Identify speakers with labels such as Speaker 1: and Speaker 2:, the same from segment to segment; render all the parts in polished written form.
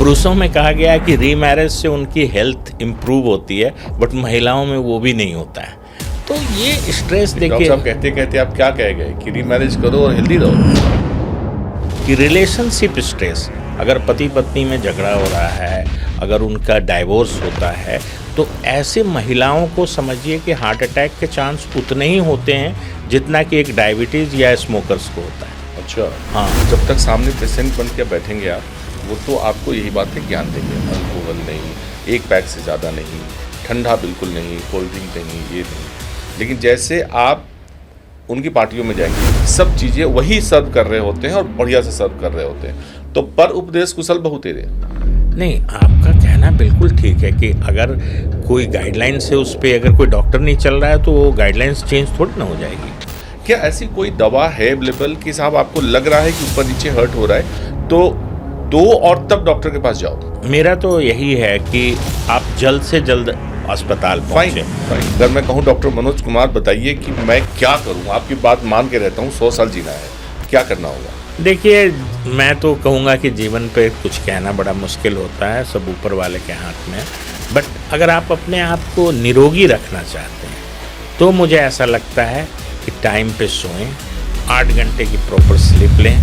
Speaker 1: पुरुषों में कहा गया है कि रीमैरिज से उनकी हेल्थ इम्प्रूव होती है, बट महिलाओं में वो भी नहीं होता है। तो ये स्ट्रेस
Speaker 2: डॉक्टर
Speaker 1: देखिए
Speaker 2: साहब कहते कहते आप क्या कह गए कि रीमैरिज करो और हेल्दी रहो।
Speaker 1: कि रिलेशनशिप स्ट्रेस, अगर पति पत्नी में झगड़ा हो रहा है, अगर उनका डाइवोर्स होता है, तो ऐसे महिलाओं को समझिए कि हार्ट अटैक के चांस उतने ही होते हैं जितना कि एक डायबिटीज़ या स्मोकर्स को होता है।
Speaker 2: अच्छा,
Speaker 1: हाँ।
Speaker 2: जब तक सामने पेशेंट बन के बैठेंगे आप, वो तो आपको यही बातें ज्ञान देंगे, अल्कोहल नहीं, एक पैक से ज़्यादा नहीं, ठंडा बिल्कुल नहीं, कोल्ड ड्रिंक नहीं, ये नहीं। लेकिन जैसे आप उनकी पार्टियों में जाएंगे, सब चीज़ें वही सर्व कर रहे होते हैं और बढ़िया से सर्व कर रहे होते हैं। तो पर उपदेश कुशल बहु तेरे।
Speaker 1: नहीं, आपका कहना बिल्कुल ठीक है कि अगर कोई गाइडलाइन से उस पर अगर कोई डॉक्टर नहीं चल रहा है तो वो गाइडलाइंस चेंज थोड़ी ना हो जाएगी।
Speaker 2: क्या ऐसी कोई दवा है अवेलेबल कि साहब आपको लग रहा है कि ऊपर नीचे हर्ट हो रहा है तो दो और तब डॉक्टर के पास जाओ?
Speaker 1: मेरा तो यही है कि आप जल्द से जल्द अस्पताल पहुंचे।
Speaker 2: फाइन। अगर मैं कहूँ डॉक्टर मनोज कुमार बताइए कि मैं क्या करूँ, आपकी बात मान के रहता हूँ, 100 साल जीना है, क्या करना होगा?
Speaker 1: देखिए, मैं तो कहूँगा कि जीवन पे कुछ कहना बड़ा मुश्किल होता है, सब ऊपर वाले के हाथ में। बट अगर आप अपने आप को निरोगी रखना चाहते हैं तो मुझे ऐसा लगता है कि टाइम पे सोएं, 8 घंटे की प्रॉपर स्लीप लें,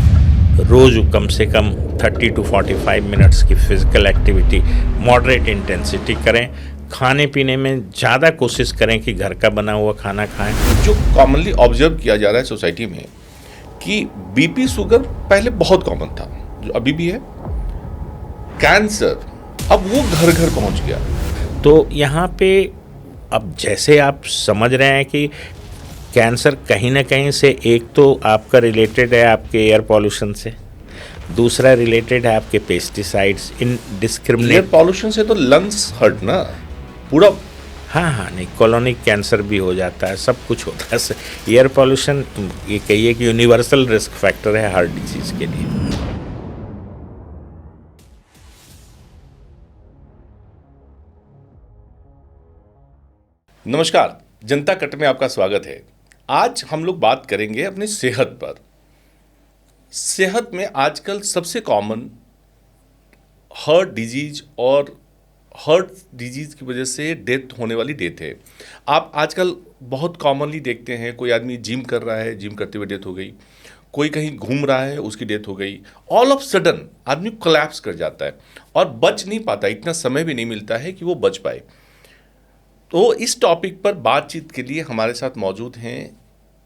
Speaker 1: रोज़ कम से कम 30 to 45 मिनट्स की फिजिकल एक्टिविटी मॉडरेट इंटेंसिटी करें, खाने पीने में ज़्यादा कोशिश करें कि घर का बना हुआ खाना खाएं।
Speaker 2: जो कॉमनली ऑब्जर्व किया जा रहा है सोसाइटी में कि बीपी शुगर पहले बहुत कॉमन था, जो अभी भी है, कैंसर अब वो घर घर पहुंच गया।
Speaker 1: तो यहाँ पे अब जैसे आप समझ रहे हैं कि कैंसर कहीं ना कहीं से एक तो आपका रिलेटेड है आपके एयर पॉल्यूशन से, दूसरा रिलेटेड है आपके पेस्टिसाइड्स, इनडिस्क्रिमिनेट।
Speaker 2: एयर पॉल्यूशन से तो लंग्स हर्ट ना पूरा।
Speaker 1: हाँ, नहीं, कॉलोनिक कैंसर भी हो जाता है, सब कुछ होता है। एयर पॉल्यूशन ये कहिए कि यूनिवर्सल रिस्क फैक्टर है हार्ट डिजीज के लिए।
Speaker 2: नमस्कार, जनता कट में आपका स्वागत है। आज हम लोग बात करेंगे अपनी सेहत पर। सेहत में आजकल सबसे कॉमन हार्ट डिजीज और हार्ट डिजीज की वजह से डेथ होने वाली डेथ है। आप आजकल बहुत कॉमनली देखते हैं, कोई आदमी जिम कर रहा है, जिम करते हुए डेथ हो गई, कोई कहीं घूम रहा है, उसकी डेथ हो गई। ऑल ऑफ सडन आदमी कोलैप्स कर जाता है और बच नहीं पाता, इतना समय भी नहीं मिलता है कि वो बच पाए। तो इस टॉपिक पर बातचीत के लिए हमारे साथ मौजूद हैं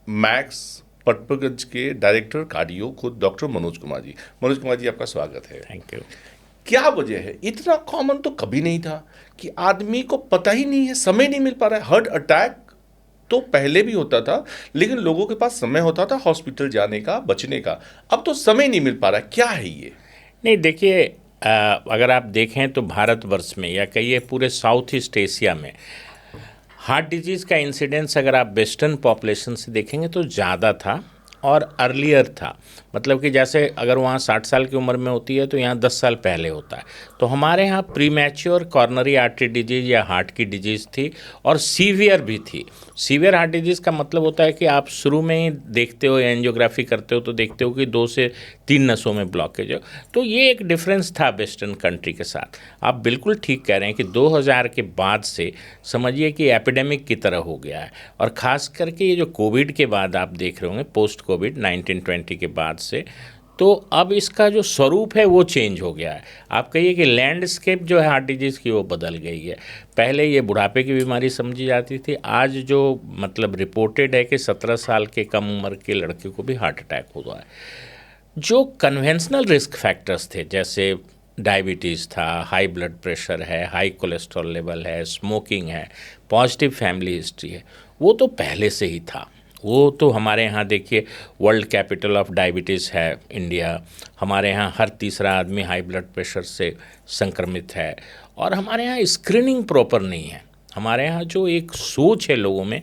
Speaker 2: मैक्स पटपगंज के डायरेक्टर कार्डियो खुद डॉक्टर मनोज कुमार जी। मनोज कुमार जी, आपका स्वागत है।
Speaker 1: Thank you.
Speaker 2: क्या वजह है? इतना कॉमन तो कभी नहीं था कि आदमी को पता ही नहीं है, समय नहीं मिल पा रहा है। हार्ट अटैक तो पहले भी होता था, लेकिन लोगों के पास समय होता था हॉस्पिटल जाने का, बचने का। अब तो समय नहीं मिल पा रहा है। क्या है ये?
Speaker 1: नहीं, देखिए, अगर आप देखें तो भारतवर्ष में या कहिए पूरे साउथ ईस्ट एशिया में हार्ट डिजीज़ का इंसिडेंस अगर आप वेस्टर्न पॉपुलेशन से देखेंगे तो ज़्यादा था और अर्लियर था। मतलब कि जैसे अगर वहाँ 60 साल की उम्र में होती है तो यहाँ 10 साल पहले होता है। तो हमारे यहाँ प्रीमैच्योर कॉर्नरी आर्टरी डिजीज़ या हार्ट की डिजीज़ थी और सीवियर भी थी। सीवियर हार्ट डिजीज़ का मतलब होता है कि आप शुरू में ही देखते हो, एंजियोग्राफी करते हो तो देखते हो कि 2 से 3 नसों में ब्लॉकेज हो। तो ये एक डिफरेंस था वेस्टर्न कंट्री के साथ। आप बिल्कुल ठीक कह रहे हैं कि 2000 के बाद से समझिए कि एपिडेमिक की तरह हो गया है। और ख़ास करके ये जो कोविड के बाद आप देख रहे होंगे, पोस्ट कोविड 1920 के बाद से, तो अब इसका जो स्वरूप है वो चेंज हो गया है। आप कहिए कि लैंडस्केप जो है हार्ट डिजीज़ की वो बदल गई है। पहले ये बुढ़ापे की बीमारी समझी जाती थी, आज जो मतलब रिपोर्टेड है कि 17 साल के कम उम्र के लड़के को भी हार्ट अटैक हुआ है। जो कन्वेंशनल रिस्क फैक्टर्स थे, जैसे डायबिटीज़ था, हाई ब्लड प्रेशर है, हाई कोलेस्ट्रॉल लेवल है, स्मोकिंग है, पॉजिटिव फैमिली हिस्ट्री है, वो तो पहले से ही था। वो तो हमारे यहाँ देखिए वर्ल्ड कैपिटल ऑफ डायबिटीज़ है इंडिया। हमारे यहाँ हर तीसरा आदमी हाई ब्लड प्रेशर से संक्रमित है और हमारे यहाँ स्क्रीनिंग प्रॉपर नहीं है। हमारे यहाँ जो एक सोच है लोगों में,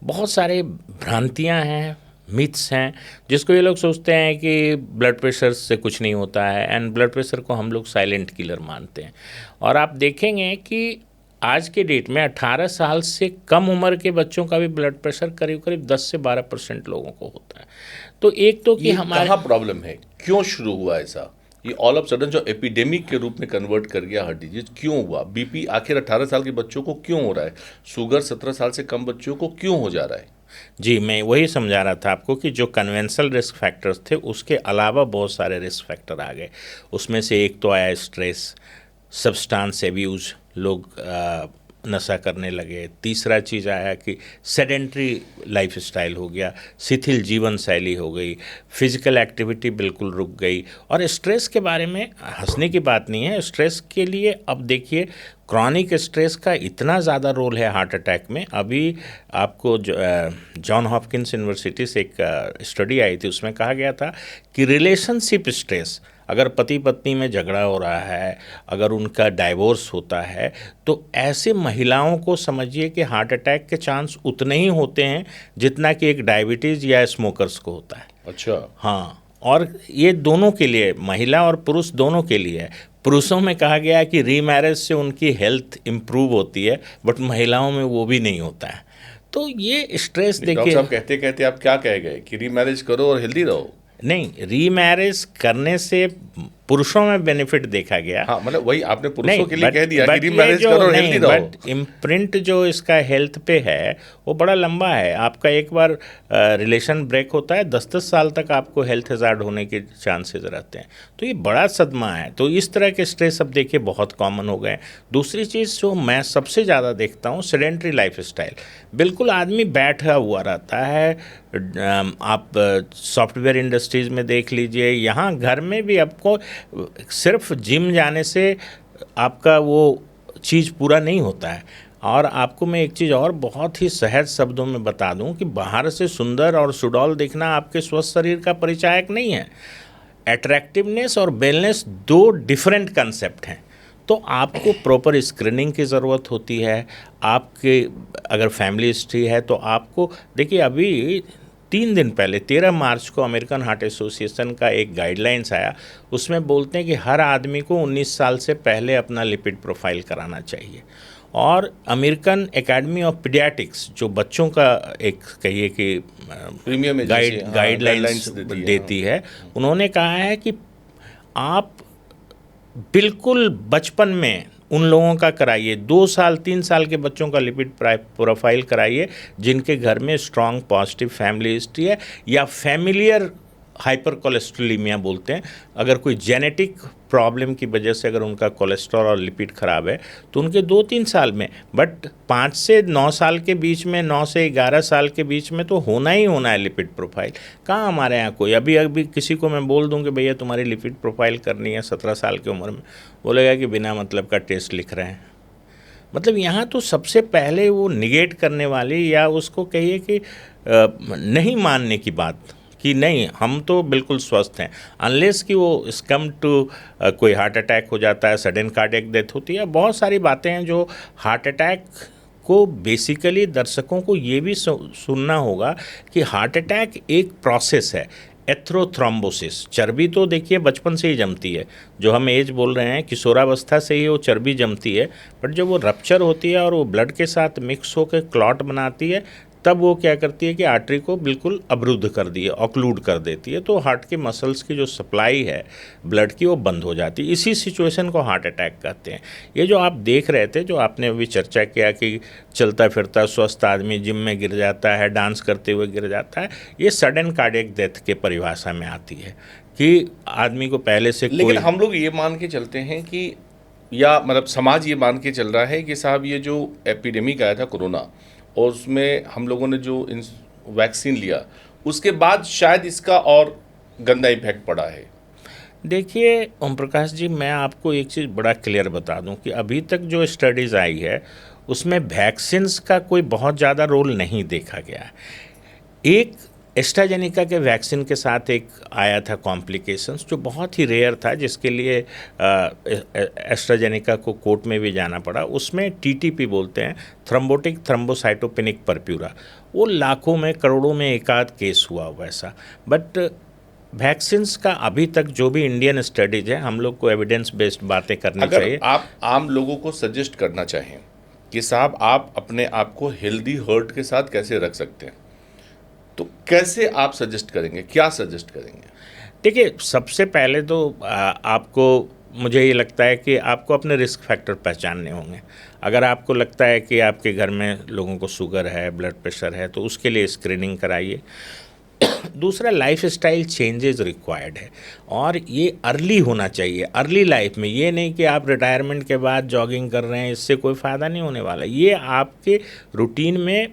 Speaker 1: बहुत सारे भ्रांतियाँ हैं, मिथ्स हैं, जिसको ये लोग सोचते हैं कि ब्लड प्रेशर से कुछ नहीं होता है एंड ब्लड प्रेशर को हम लोग साइलेंट किलर मानते हैं। और आप देखेंगे कि आज के डेट में 18 साल से कम उम्र के बच्चों का भी ब्लड प्रेशर करीब करीब 10 से 12% लोगों को होता है। तो एक तो कि हमारा
Speaker 2: प्रॉब्लम है, क्यों शुरू हुआ ऐसा, ये ऑल ऑफ सडन जो एपिडेमिक के रूप में कन्वर्ट कर गया हार्ट डिजीज क्यों हुआ? बीपी आखिर 18 साल के बच्चों को क्यों हो रहा है? शुगर 17 साल से कम बच्चों को क्यों हो जा रहा है?
Speaker 1: जी, मैं वही समझा रहा था आपको कि जो कन्वेंशनल रिस्क फैक्टर्स थे उसके अलावा बहुत सारे रिस्क फैक्टर आ गए। उसमें से एक तो आया स्ट्रेस, सब्सटेंस एब्यूज़, लोग नशा करने लगे। तीसरा चीज़ आया कि सेडेंट्री लाइफ स्टाइल हो गया, शिथिल जीवन शैली हो गई, फिजिकल एक्टिविटी बिल्कुल रुक गई। और स्ट्रेस के बारे में हंसने की बात नहीं है, स्ट्रेस के लिए अब देखिए क्रॉनिक स्ट्रेस का इतना ज़्यादा रोल है हार्ट अटैक में। अभी आपको जॉन हॉपकिंस यूनिवर्सिटी से एक स्टडी आई थी, उसमें कहा गया था कि रिलेशनशिप स्ट्रेस, अगर पति पत्नी में झगड़ा हो रहा है, अगर उनका डाइवोर्स होता है, तो ऐसे महिलाओं को समझिए कि हार्ट अटैक के चांस उतने ही होते हैं जितना कि एक डायबिटीज़ या स्मोकर्स को होता है।
Speaker 2: अच्छा।
Speaker 1: हाँ, और ये दोनों के लिए, महिला और पुरुष दोनों के लिए है। पुरुषों में कहा गया है कि रीमैरिज से उनकी हेल्थ इम्प्रूव होती है, बट महिलाओं में वो भी नहीं होता है। तो ये स्ट्रेस देखिए,
Speaker 2: डॉक्टर साहब कहते कहते आप क्या कह गए कि रीमैरिज करो और हेल्दी रहो?
Speaker 1: नहीं, रीमैरिज करने से पुरुषों में बेनिफिट देखा गया।
Speaker 2: हाँ, मतलब वही आपने पुरुषों
Speaker 1: नहीं,
Speaker 2: के लिए कह दिया कि
Speaker 1: ये
Speaker 2: रीमैरिज
Speaker 1: जो
Speaker 2: करो और
Speaker 1: नहीं,
Speaker 2: हेल्दी रहो।
Speaker 1: बट इम्प्रिंट जो इसका हेल्थ पे है वो बड़ा लंबा है। आपका एक बार रिलेशन ब्रेक होता है, 10-10 साल तक आपको हेल्थ हज़ार्ड होने के चांसेस रहते हैं। तो ये बड़ा सदमा है। तो इस तरह के स्ट्रेस अब देखिए बहुत कॉमन हो गए। दूसरी चीज़ जो मैं सबसे ज़्यादा देखता हूँ, सेडेंट्री लाइफ स्टाइल। बिल्कुल आदमी बैठा हुआ रहता है। आप सॉफ्टवेयर इंडस्ट्रीज़ में देख लीजिए, यहाँ घर में भी आपको सिर्फ जिम जाने से आपका वो चीज़ पूरा नहीं होता है। और आपको मैं एक चीज़ और बहुत ही सहज शब्दों में बता दूं कि बाहर से सुंदर और सुडौल दिखना आपके स्वस्थ शरीर का परिचायक नहीं है। अट्रैक्टिवनेस और वेलनेस दो डिफरेंट कंसेप्ट हैं। तो आपको प्रॉपर स्क्रीनिंग की ज़रूरत होती है। आपके अगर फैमिली हिस्ट्री है तो आपको देखिए, अभी 3 दिन पहले 13 मार्च को अमेरिकन हार्ट एसोसिएशन का एक गाइडलाइंस आया। उसमें बोलते हैं कि हर आदमी को 19 साल से पहले अपना लिपिड प्रोफाइल कराना चाहिए। और अमेरिकन एकेडमी ऑफ पीडियाट्रिक्स जो बच्चों का एक कहिए कि
Speaker 2: प्रीमियम
Speaker 1: गाइडलाइंस देती है, उन्होंने कहा है कि आप बिल्कुल बचपन में उन लोगों का कराइए, 2 साल 3 साल के बच्चों का लिपिड प्रोफाइल कराइए जिनके घर में स्ट्रॉन्ग पॉजिटिव फैमिली हिस्ट्री है या फैमिलियर हाइपर कोलेस्ट्रोलीमिया बोलते हैं। अगर कोई जेनेटिक प्रॉब्लम की वजह से अगर उनका कोलेस्ट्रॉल और लिपिड ख़राब है तो उनके 2-3 साल में, बट 5 से 9 साल के बीच में, 9 से 11 साल के बीच में तो होना ही होना है लिपिड प्रोफाइल। कहाँ हमारे यहाँ कोई अभी किसी को मैं बोल दूँ कि भैया तुम्हारी लिपिड प्रोफाइल करनी है 17 साल की उम्र में, बोलेगा कि बिना मतलब का टेस्ट लिख रहे हैं। मतलब यहाँ तो सबसे पहले वो निगेट करने वाली या उसको कहिए कि नहीं मानने की बात कि नहीं हम तो बिल्कुल स्वस्थ हैं, अनलेस कि वो स्कम टू कोई हार्ट अटैक हो जाता है, सडन कार्डियक डेथ होती है। बहुत सारी बातें हैं जो हार्ट अटैक को बेसिकली दर्शकों को ये भी सुनना होगा कि हार्ट अटैक एक प्रोसेस है, एथ्रोथ्रोम्बोसिस। चर्बी तो देखिए बचपन से ही जमती है, जो हम एज बोल रहे हैं किशोरावस्था से ही वो चर्बी जमती है, बट जब वो रप्चर होती है और वो ब्लड के साथ मिक्स होकर क्लॉट बनाती है तब वो क्या करती है कि आर्टरी को बिल्कुल अवरुद्ध कर दी है, ऑक्लूड कर देती है। तो हार्ट के मसल्स की जो सप्लाई है ब्लड की वो बंद हो जाती है। इसी सिचुएशन को हार्ट अटैक कहते हैं। ये जो आप देख रहे थे, जो आपने अभी चर्चा किया कि चलता फिरता स्वस्थ आदमी जिम में गिर जाता है, डांस करते हुए गिर जाता है, ये सडन कार्डियक डेथ के परिभाषा में आती है कि आदमी को पहले से
Speaker 2: लेकिन हम लोग ये मान के चलते हैं कि, या मतलब समाज ये मान के चल रहा है कि साहब ये जो एपिडेमिक आया था कोरोना, और उसमें हम लोगों ने जो वैक्सीन लिया उसके बाद शायद इसका और गंदा इम्पैक्ट पड़ा है।
Speaker 1: देखिए ओम प्रकाश जी, मैं आपको एक चीज़ बड़ा क्लियर बता दूं कि अभी तक जो स्टडीज़ आई है उसमें वैक्सीन्स का कोई बहुत ज़्यादा रोल नहीं देखा गया है। एक एस्ट्राजेनेका के वैक्सीन के साथ एक आया था कॉम्प्लिकेशंस जो बहुत ही रेयर था, जिसके लिए एस्ट्राजेनेका को कोर्ट में भी जाना पड़ा। उसमें टीटीपी बोलते हैं, थ्रोम्बोटिक थ्रोम्बोसाइटोपेनिक परप्यूरा, वो लाखों में करोड़ों में एक आध केस हुआ वैसा। बट वैक्सीन्स का अभी तक जो भी इंडियन स्टडीज है, हम लोग को एविडेंस बेस्ड बातें करनी चाहिए।
Speaker 2: आप आम लोगों को सजेस्ट करना चाहें कि साहब आप अपने आप को हेल्दी हार्ट के साथ कैसे रख सकते हैं, तो कैसे आप सजेस्ट करेंगे, क्या सजेस्ट करेंगे?
Speaker 1: देखिए, सबसे पहले तो आपको, मुझे ये लगता है कि आपको अपने रिस्क फैक्टर पहचानने होंगे। अगर आपको लगता है कि आपके घर में लोगों को शुगर है, ब्लड प्रेशर है, तो उसके लिए स्क्रीनिंग कराइए। दूसरा, लाइफ स्टाइल चेंजेस रिक्वायर्ड है और ये अर्ली होना चाहिए, अर्ली लाइफ में। ये नहीं कि आप रिटायरमेंट के बाद जॉगिंग कर रहे हैं, इससे कोई फ़ायदा नहीं होने वाला। ये आपके रूटीन में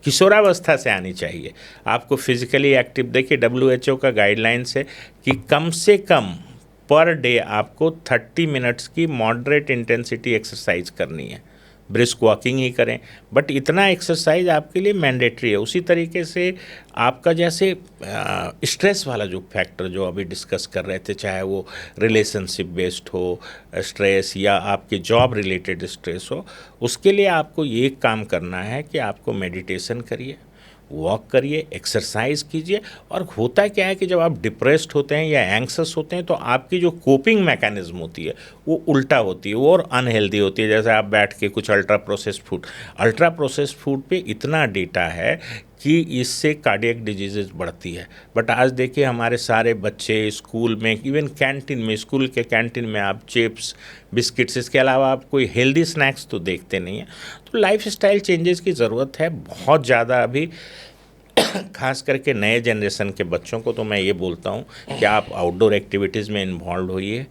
Speaker 1: किशोरावस्था से आनी चाहिए। आपको फिजिकली एक्टिव, देखिए WHO का गाइडलाइंस है कि कम से कम पर डे आपको 30 मिनट्स की मॉडरेट इंटेंसिटी एक्सरसाइज करनी है। ब्रिस्क वॉकिंग ही करें, बट इतना एक्सरसाइज आपके लिए मैंडेटरी है। उसी तरीके से आपका जैसे स्ट्रेस वाला जो फैक्टर जो अभी डिस्कस कर रहे थे, चाहे वो रिलेशनशिप बेस्ड हो स्ट्रेस या आपके जॉब रिलेटेड स्ट्रेस हो, उसके लिए आपको ये काम करना है कि आपको मेडिटेशन करिए, वॉक करिए, एक्सरसाइज कीजिए। और होता क्या है कि जब आप डिप्रेस्ड होते हैं या एंक्सस होते हैं तो आपकी जो कोपिंग मैकेनिज्म होती है वो उल्टा होती है, वो और अनहेल्दी होती है। जैसे आप बैठ के कुछ अल्ट्रा प्रोसेस्ड फूड पे इतना डेटा है कि इससे कार्डियक डिजीजेज बढ़ती है। बट आज देखिए, हमारे सारे बच्चे स्कूल में, इवन कैंटीन में, स्कूल के कैंटीन में आप चिप्स, बिस्किट्स, इसके अलावा आप कोई हेल्दी स्नैक्स तो देखते नहीं हैं। तो लाइफ स्टाइल चेंजेस की ज़रूरत है बहुत ज़्यादा अभी। खास करके नए जनरेशन के बच्चों को तो मैं ये बोलता हूँ कि आप आउटडोर एक्टिविटीज़ में इन्वॉल्व होइए,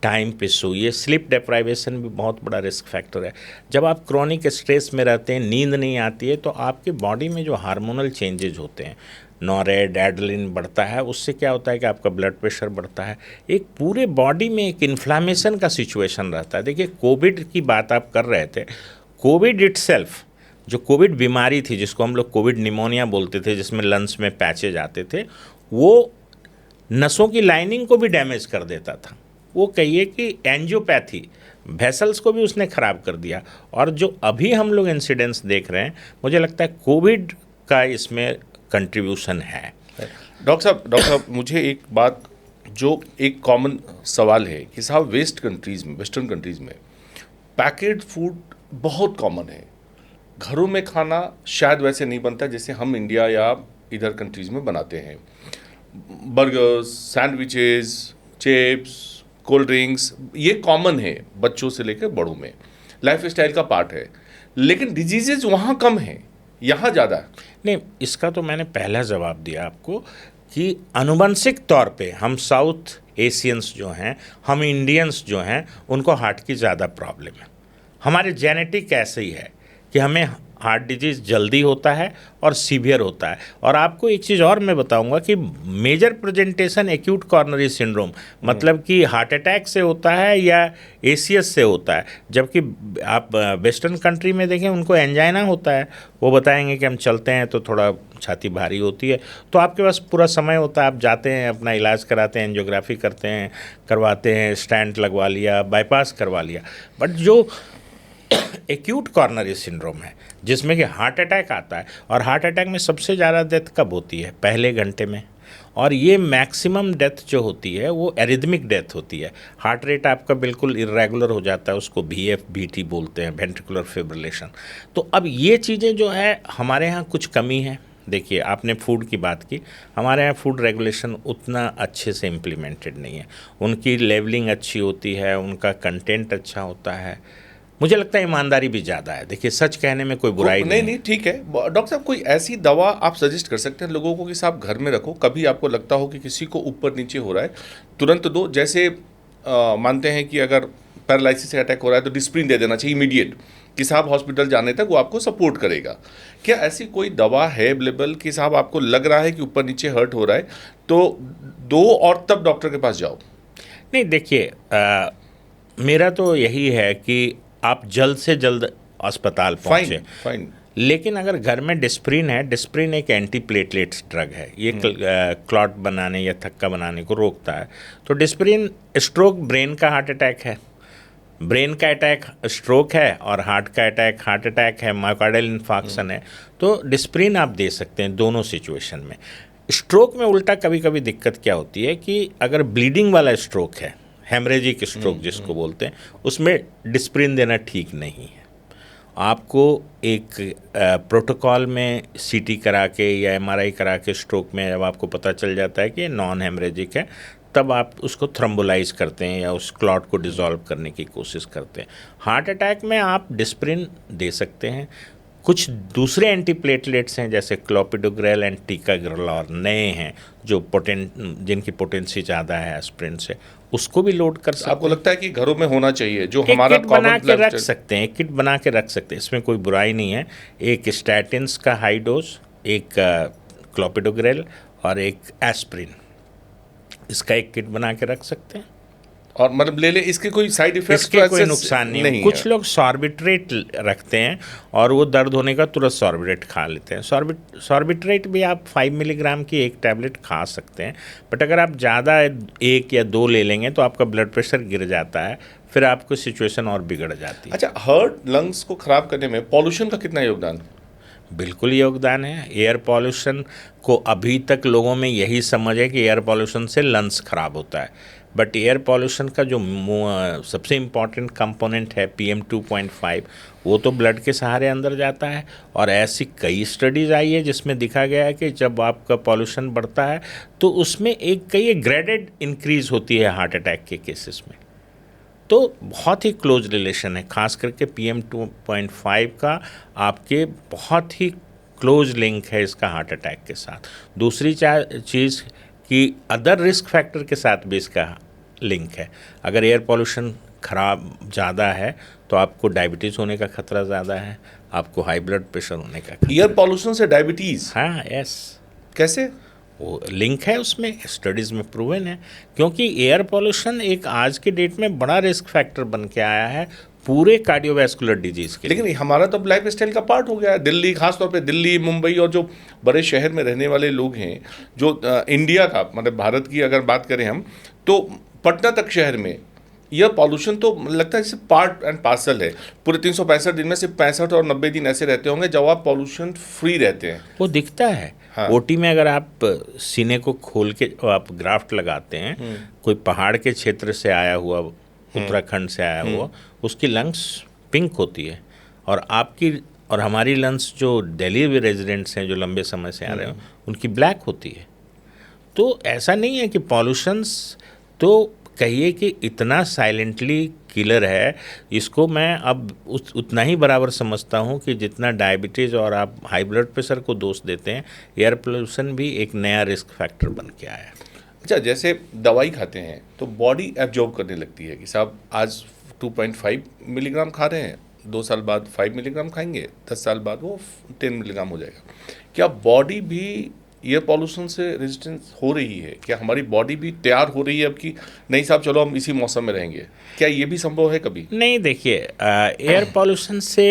Speaker 1: टाइम पे सोइए। स्लीप डिप्राइवेशन भी बहुत बड़ा रिस्क फैक्टर है। जब आप क्रॉनिक स्ट्रेस में रहते हैं, नींद नहीं आती है, तो आपके बॉडी में जो हार्मोनल चेंजेज होते हैं, नॉरेड्रेनालिन बढ़ता है, उससे क्या होता है कि आपका ब्लड प्रेशर बढ़ता है। एक पूरे बॉडी में एक इन्फ्लामेशन का सिचुएशन रहता है। देखिए, कोविड की बात आप कर रहे थे, कोविड इटसेल्फ, जो कोविड बीमारी थी जिसको हम लोग कोविड निमोनिया बोलते थे, जिसमें लंग्स में पैचेज आते थे, वो नसों की लाइनिंग को भी डैमेज कर देता था। वो कहिए कि एंजियोपैथी, वेसल्स को भी उसने ख़राब कर दिया। और जो अभी हम लोग इंसिडेंट्स देख रहे हैं, मुझे लगता है कोविड का इसमें कंट्रीब्यूशन है।
Speaker 2: डॉक्टर साहब, मुझे एक बात, जो एक कॉमन सवाल है कि साहब वेस्टर्न कंट्रीज़ में पैकेट फूड बहुत कॉमन है। घरों में खाना शायद वैसे नहीं बनता जैसे हम इंडिया या इधर कंट्रीज़ में बनाते हैं। Burgers, sandwiches, chips, cold drinks, ये कॉमन है बच्चों से लेकर बड़ों में, लाइफ स्टाइल का पार्ट है। लेकिन डिजीजेज वहाँ कम हैं, यहाँ ज़्यादा है।
Speaker 1: नहीं, इसका तो मैंने पहला जवाब दिया आपको कि आनुवंशिक तौर पे हम साउथ एशियंस जो हैं, हम इंडियंस जो हैं, उनको हार्ट की ज़्यादा प्रॉब्लम है। हमारे जेनेटिक ऐसे ही है कि हमें हार्ट डिजीज़ जल्दी होता है और सीवियर होता है। और आपको एक चीज़ और मैं बताऊंगा कि major presentation acute coronary syndrome, मतलब कि हार्ट अटैक से होता है या एसीएस से होता है। जबकि आप वेस्टर्न कंट्री में देखें, उनको एंजाइना होता है। वो बताएंगे कि हम चलते हैं तो थोड़ा छाती भारी होती है, तो आपके पास पूरा समय होता है, आप जाते हैं, अपना इलाज कराते हैं, एंजियोग्राफी करते हैं, करवाते हैं, स्टेंट लगवा लिया, बाईपास करवा लिया। बट जो एक्यूट कॉर्नरी सिंड्रोम है, जिसमें कि हार्ट अटैक आता है, और हार्ट अटैक में सबसे ज़्यादा डेथ कब होती है? पहले घंटे में। और ये मैक्सिमम डेथ जो होती है वो एरिथमिक डेथ होती है। हार्ट रेट आपका बिल्कुल इरेगुलर हो जाता है, उसको VFBT बोलते हैं, वेंट्रिकुलर फिब्रिलेशन। तो अब ये चीज़ें जो है हमारे यहाँ कुछ कमी है। देखिए, आपने फूड की बात की, हमारे यहाँ फूड रेगुलेशन उतना अच्छे से इम्प्लीमेंटेड नहीं है। उनकी लेवलिंग अच्छी होती है, उनका कंटेंट अच्छा होता है, मुझे लगता है ईमानदारी भी ज़्यादा है। देखिए, सच कहने में कोई बुराई
Speaker 2: नहीं, ठीक है। डॉक्टर साहब, कोई ऐसी दवा आप सजेस्ट कर सकते हैं लोगों को कि साहब घर में रखो, कभी आपको लगता हो कि किसी को ऊपर नीचे हो रहा है तुरंत दो। जैसे मानते हैं कि अगर पैरालिसिस से अटैक हो रहा है तो डिस्प्रिन दे देना चाहिए इमीडिएट, कि साहब हॉस्पिटल जाने तक वो आपको सपोर्ट करेगा। क्या ऐसी कोई दवा है अवेलेबल कि साहब आपको लग रहा है कि ऊपर नीचे हर्ट हो रहा है तो दो और तब डॉक्टर के पास जाओ?
Speaker 1: नहीं, देखिए, मेरा तो यही है कि आप जल्द से जल्द अस्पताल पहुँचे।
Speaker 2: फाइन।
Speaker 1: लेकिन अगर घर में डिस्प्रिन है, डिस्प्रिन एक एंटी प्लेटलेट्स ड्रग है, ये क्लॉट बनाने या थक्का बनाने को रोकता है। तो डिस्प्रिन, स्ट्रोक ब्रेन का हार्ट अटैक है, ब्रेन का अटैक स्ट्रोक है, और हार्ट का अटैक हार्ट अटैक है, मायोकार्डियल इन्फार्क्शन है, तो डिस्प्रिन आप दे सकते हैं दोनों सिचुएशन में। स्ट्रोक में उल्टा कभी कभी दिक्कत क्या होती है कि अगर ब्लीडिंग वाला स्ट्रोक है, हेमरेजिक स्ट्रोक जिसको बोलते हैं, उसमें डिस्प्रिन देना ठीक नहीं है। आपको एक प्रोटोकॉल में CT करा के या MRI करा के स्ट्रोक में जब आपको पता चल जाता है कि ये नॉन हेमरेजिक है, तब आप उसको थ्रोम्बोलाइज करते हैं या उस क्लॉट को डिसॉल्व करने की कोशिश करते हैं। हार्ट अटैक में आप डिस्प्रिन दे सकते हैं। कुछ दूसरे एंटीप्लेटलेट्स हैं जैसे क्लोपिडोग्रेल एंड टिकाग्रेलॉर नए हैं जो जिनकी पोटेंसी ज़्यादा है एस्प्रिन से, उसको भी लोड कर सकते हैं।
Speaker 2: आपको लगता है कि घरों में होना चाहिए जो
Speaker 1: एक
Speaker 2: हमारा
Speaker 1: किट बना के रख
Speaker 2: लाइफस्टाइल-
Speaker 1: सकते हैं, एक किट बना के रख सकते हैं, इसमें कोई बुराई नहीं है। एक स्टैटिन्स का हाई डोज, एक क्लोपिडोग्रेल और एक एस्प्रिन, इसका एक किट बना के रख सकते हैं।
Speaker 2: और मतलब ले ले, इसके कोई साइड इफेक्ट्स
Speaker 1: इसके कोई नुकसान नहीं है। कुछ
Speaker 2: है।
Speaker 1: लोग सॉर्बिट्रेट रखते हैं और वो दर्द होने का तुरंत सॉर्बिट्रेट खा लेते हैं। सॉर्बिट्रेट भी आप 5 मिलीग्राम की एक टैबलेट खा सकते हैं, बट अगर आप ज़्यादा 1 या 2 ले लेंगे तो आपका ब्लड प्रेशर गिर जाता है, फिर आपको सिचुएशन और बिगड़ जाती है।
Speaker 2: अच्छा, हार्ट लंग्स को खराब करने में पॉल्यूशन का कितना योगदान?
Speaker 1: बिल्कुल योगदान है। एयर पॉल्यूशन को अभी तक लोगों में यही समझ है कि एयर पॉल्यूशन से लंग्स खराब होता है, बट एयर पॉल्यूशन का जो सबसे इम्पॉर्टेंट कंपोनेंट है PM 2.5, वो तो ब्लड के सहारे अंदर जाता है। और ऐसी कई स्टडीज़ आई है जिसमें दिखा गया है कि जब आपका पॉल्यूशन बढ़ता है तो उसमें कई ग्रेडेड इंक्रीज होती है हार्ट अटैक के केसेस में। तो बहुत ही क्लोज रिलेशन है, खास करके PM 2.5 का आपके बहुत ही क्लोज लिंक है इसका हार्ट अटैक के साथ। दूसरी चीज़ कि अदर रिस्क फैक्टर के साथ भी इसका लिंक है। अगर एयर पॉल्यूशन खराब ज़्यादा है तो आपको डायबिटीज़ होने का खतरा ज़्यादा है, आपको हाई ब्लड प्रेशर होने का खतरा।
Speaker 2: एयर पॉल्यूशन से डायबिटीज?
Speaker 1: हाँ, यस,
Speaker 2: कैसे?
Speaker 1: वो लिंक है, उसमें स्टडीज़ में प्रूवन है। क्योंकि एयर पॉल्यूशन एक आज के डेट में बड़ा रिस्क फैक्टर बन के आया है पूरे कार्डियोवैस्कुलर डिजीज़ के लिए।
Speaker 2: लेकिन हमारा तो लाइफ स्टाइल का पार्ट हो गया है। दिल्ली, खासतौर पे दिल्ली, मुंबई और जो बड़े शहर में रहने वाले लोग हैं, जो इंडिया का मतलब भारत की अगर बात करें हम, तो पटना तक शहर में यह पॉल्यूशन तो लगता है जैसे पार्ट एंड पार्सल है। पूरे 365 दिन में सिर्फ 65 और 90 दिन ऐसे रहते होंगे जब आप पॉल्यूशन फ्री रहते हैं।
Speaker 1: वो दिखता है।
Speaker 2: हाँ।
Speaker 1: ओटी में अगर आप सीने को खोल के आप ग्राफ्ट लगाते हैं, कोई पहाड़ के क्षेत्र से आया हुआ, उत्तराखंड से आया हुआ, उसकी लंग्स पिंक होती है, और हमारी लंग्स जो दिल्ली रेजिडेंट्स हैं जो लंबे समय से आ रहे हैं उनकी ब्लैक होती है। तो ऐसा नहीं है कि पॉल्यूशंस तो कहिए कि इतना साइलेंटली किलर है, इसको मैं अब उतना ही बराबर समझता हूँ कि जितना डायबिटीज़ और आप हाई ब्लड प्रेशर को दोष देते हैं, एयर पोल्यूशन भी एक नया रिस्क फैक्टर बन के आया।
Speaker 2: अच्छा, जैसे दवाई खाते हैं तो बॉडी एब्जॉर्ब करने लगती है कि साहब आज 2.5 मिलीग्राम खा रहे हैं, 2 साल बाद 5 मिलीग्राम खाएंगे, 10 साल बाद वो 10 मिलीग्राम हो जाएगा। क्या बॉडी भी एयर पॉल्यूशन से रेजिस्टेंस हो रही है? क्या हमारी बॉडी भी तैयार हो रही है अब कि नहीं साहब चलो हम इसी मौसम में रहेंगे? क्या ये भी संभव है कभी?
Speaker 1: नहीं, देखिए, एयर पॉल्यूशन से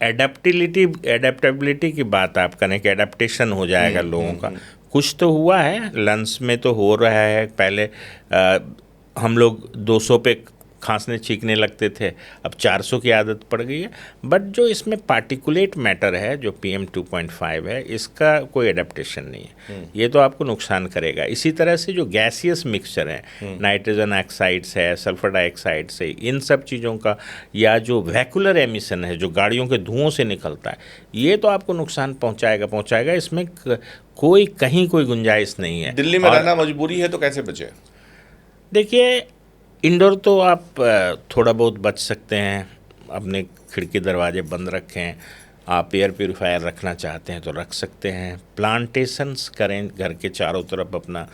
Speaker 1: एडेप्टेबिलिटी की बात आप करें कि एडेप्टेशन हो जाएगा लोगों का, कुछ तो हुआ है, लंग्स में तो हो रहा है। पहले हम लोग 200 पे खांसने छींकने लगते थे, अब 400 की आदत पड़ गई है। बट जो इसमें पार्टिकुलेट मैटर है जो PM 2.5 है, इसका कोई एडेप्टेशन नहीं है, ये तो आपको नुकसान करेगा। इसी तरह से जो गैसियस मिक्सचर है, नाइट्रोजन ऑक्साइड्स है, सल्फर डाइऑक्साइड से, इन सब चीज़ों का, या जो वैक्यूलर एमिशन है जो गाड़ियों के धुओं से निकलता है, ये तो आपको नुकसान पहुंचाएगा। इसमें कहीं कोई गुंजाइश नहीं है।
Speaker 2: दिल्ली में रहना मजबूरी है तो कैसे बचे?
Speaker 1: देखिए, इंडोर तो आप थोड़ा बहुत बच सकते हैं, अपने खिड़की दरवाजे बंद रखें। आप एयर प्यूरीफायर रखना चाहते हैं तो रख सकते हैं। प्लांटेशंस करें, घर के चारों तरफ अपना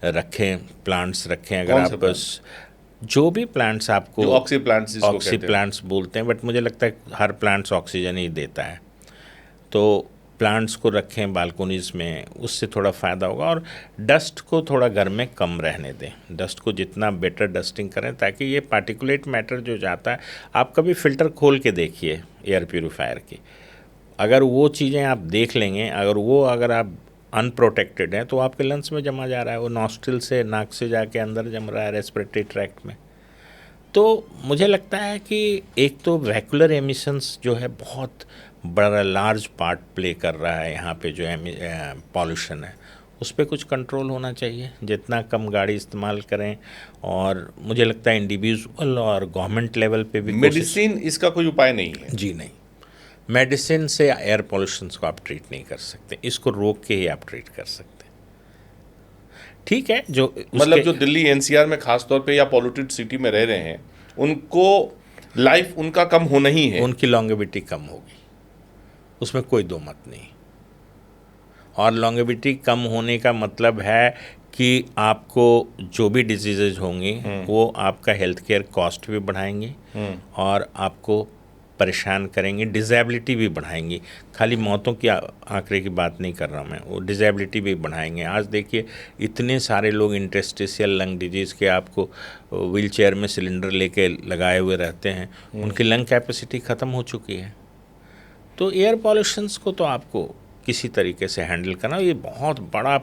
Speaker 1: रखें, प्लांट्स रखें। अगर आप बस जो भी प्लांट्स आपको,
Speaker 2: ऑक्सी
Speaker 1: प्लांट्स बोलते हैं, बट मुझे लगता है हर प्लांट्स ऑक्सीजन ही देता है, तो प्लांट्स को रखें बालकोनीज़ में, उससे थोड़ा फ़ायदा होगा। और डस्ट को थोड़ा घर में कम रहने दें, डस्ट को जितना बेटर डस्टिंग करें, ताकि ये पार्टिकुलेट मैटर जो जाता है, आप कभी फ़िल्टर खोल के देखिए एयर प्यूरीफायर की, अगर वो चीज़ें आप देख लेंगे, अगर आप अनप्रोटेक्टेड हैं तो आपके लंग्स में जमा जा रहा है, वो नॉस्ट्रिल से, नाक से जाके अंदर जम रहा है रेस्पिरेटरी ट्रैक्ट में। तो मुझे लगता है कि एक तो वैक्यूलर एमिशंस जो है बहुत बड़ा लार्ज पार्ट प्ले कर रहा है यहाँ पे, जो पॉल्यूशन है उस पर कुछ कंट्रोल होना चाहिए, जितना कम गाड़ी इस्तेमाल करें। और मुझे लगता है इंडिविजुअल और गवर्नमेंट लेवल पे भी
Speaker 2: मेडिसिन इसका कोई उपाय नहीं है?
Speaker 1: जी नहीं, मेडिसिन से एयर पॉल्यूशन को आप ट्रीट नहीं कर सकते, इसको रोक के ही आप ट्रीट कर सकते हैं। ठीक है, जो
Speaker 2: मतलब
Speaker 1: उसके
Speaker 2: जो दिल्ली एनसीआर में खास तौर पे या पॉल्यूटेड सिटी में रह रहे हैं, उनको लाइफ उनका कम होना ही है।
Speaker 1: उनकी लॉन्गेविटी कम होगी, उसमें कोई दो मत नहीं। और लॉन्गेविटी कम होने का मतलब है कि आपको जो भी डिजीजेज होंगी वो आपका हेल्थ केयर कॉस्ट भी बढ़ाएंगी और आपको परेशान करेंगे, डिसेबिलिटी भी बढ़ाएंगी। खाली मौतों की आंकड़े की बात नहीं कर रहा मैं, वो डिसेबिलिटी भी बढ़ाएंगे। आज देखिए इतने सारे लोग इंटरस्टिशियल लंग डिजीज़ के आपको व्हील चेयर में सिलेंडर लेके लगाए हुए रहते हैं, उनकी लंग कैपेसिटी ख़त्म हो चुकी है। तो एयर पॉल्यूशंस को तो आपको किसी तरीके से हैंडल करना, ये बहुत बड़ा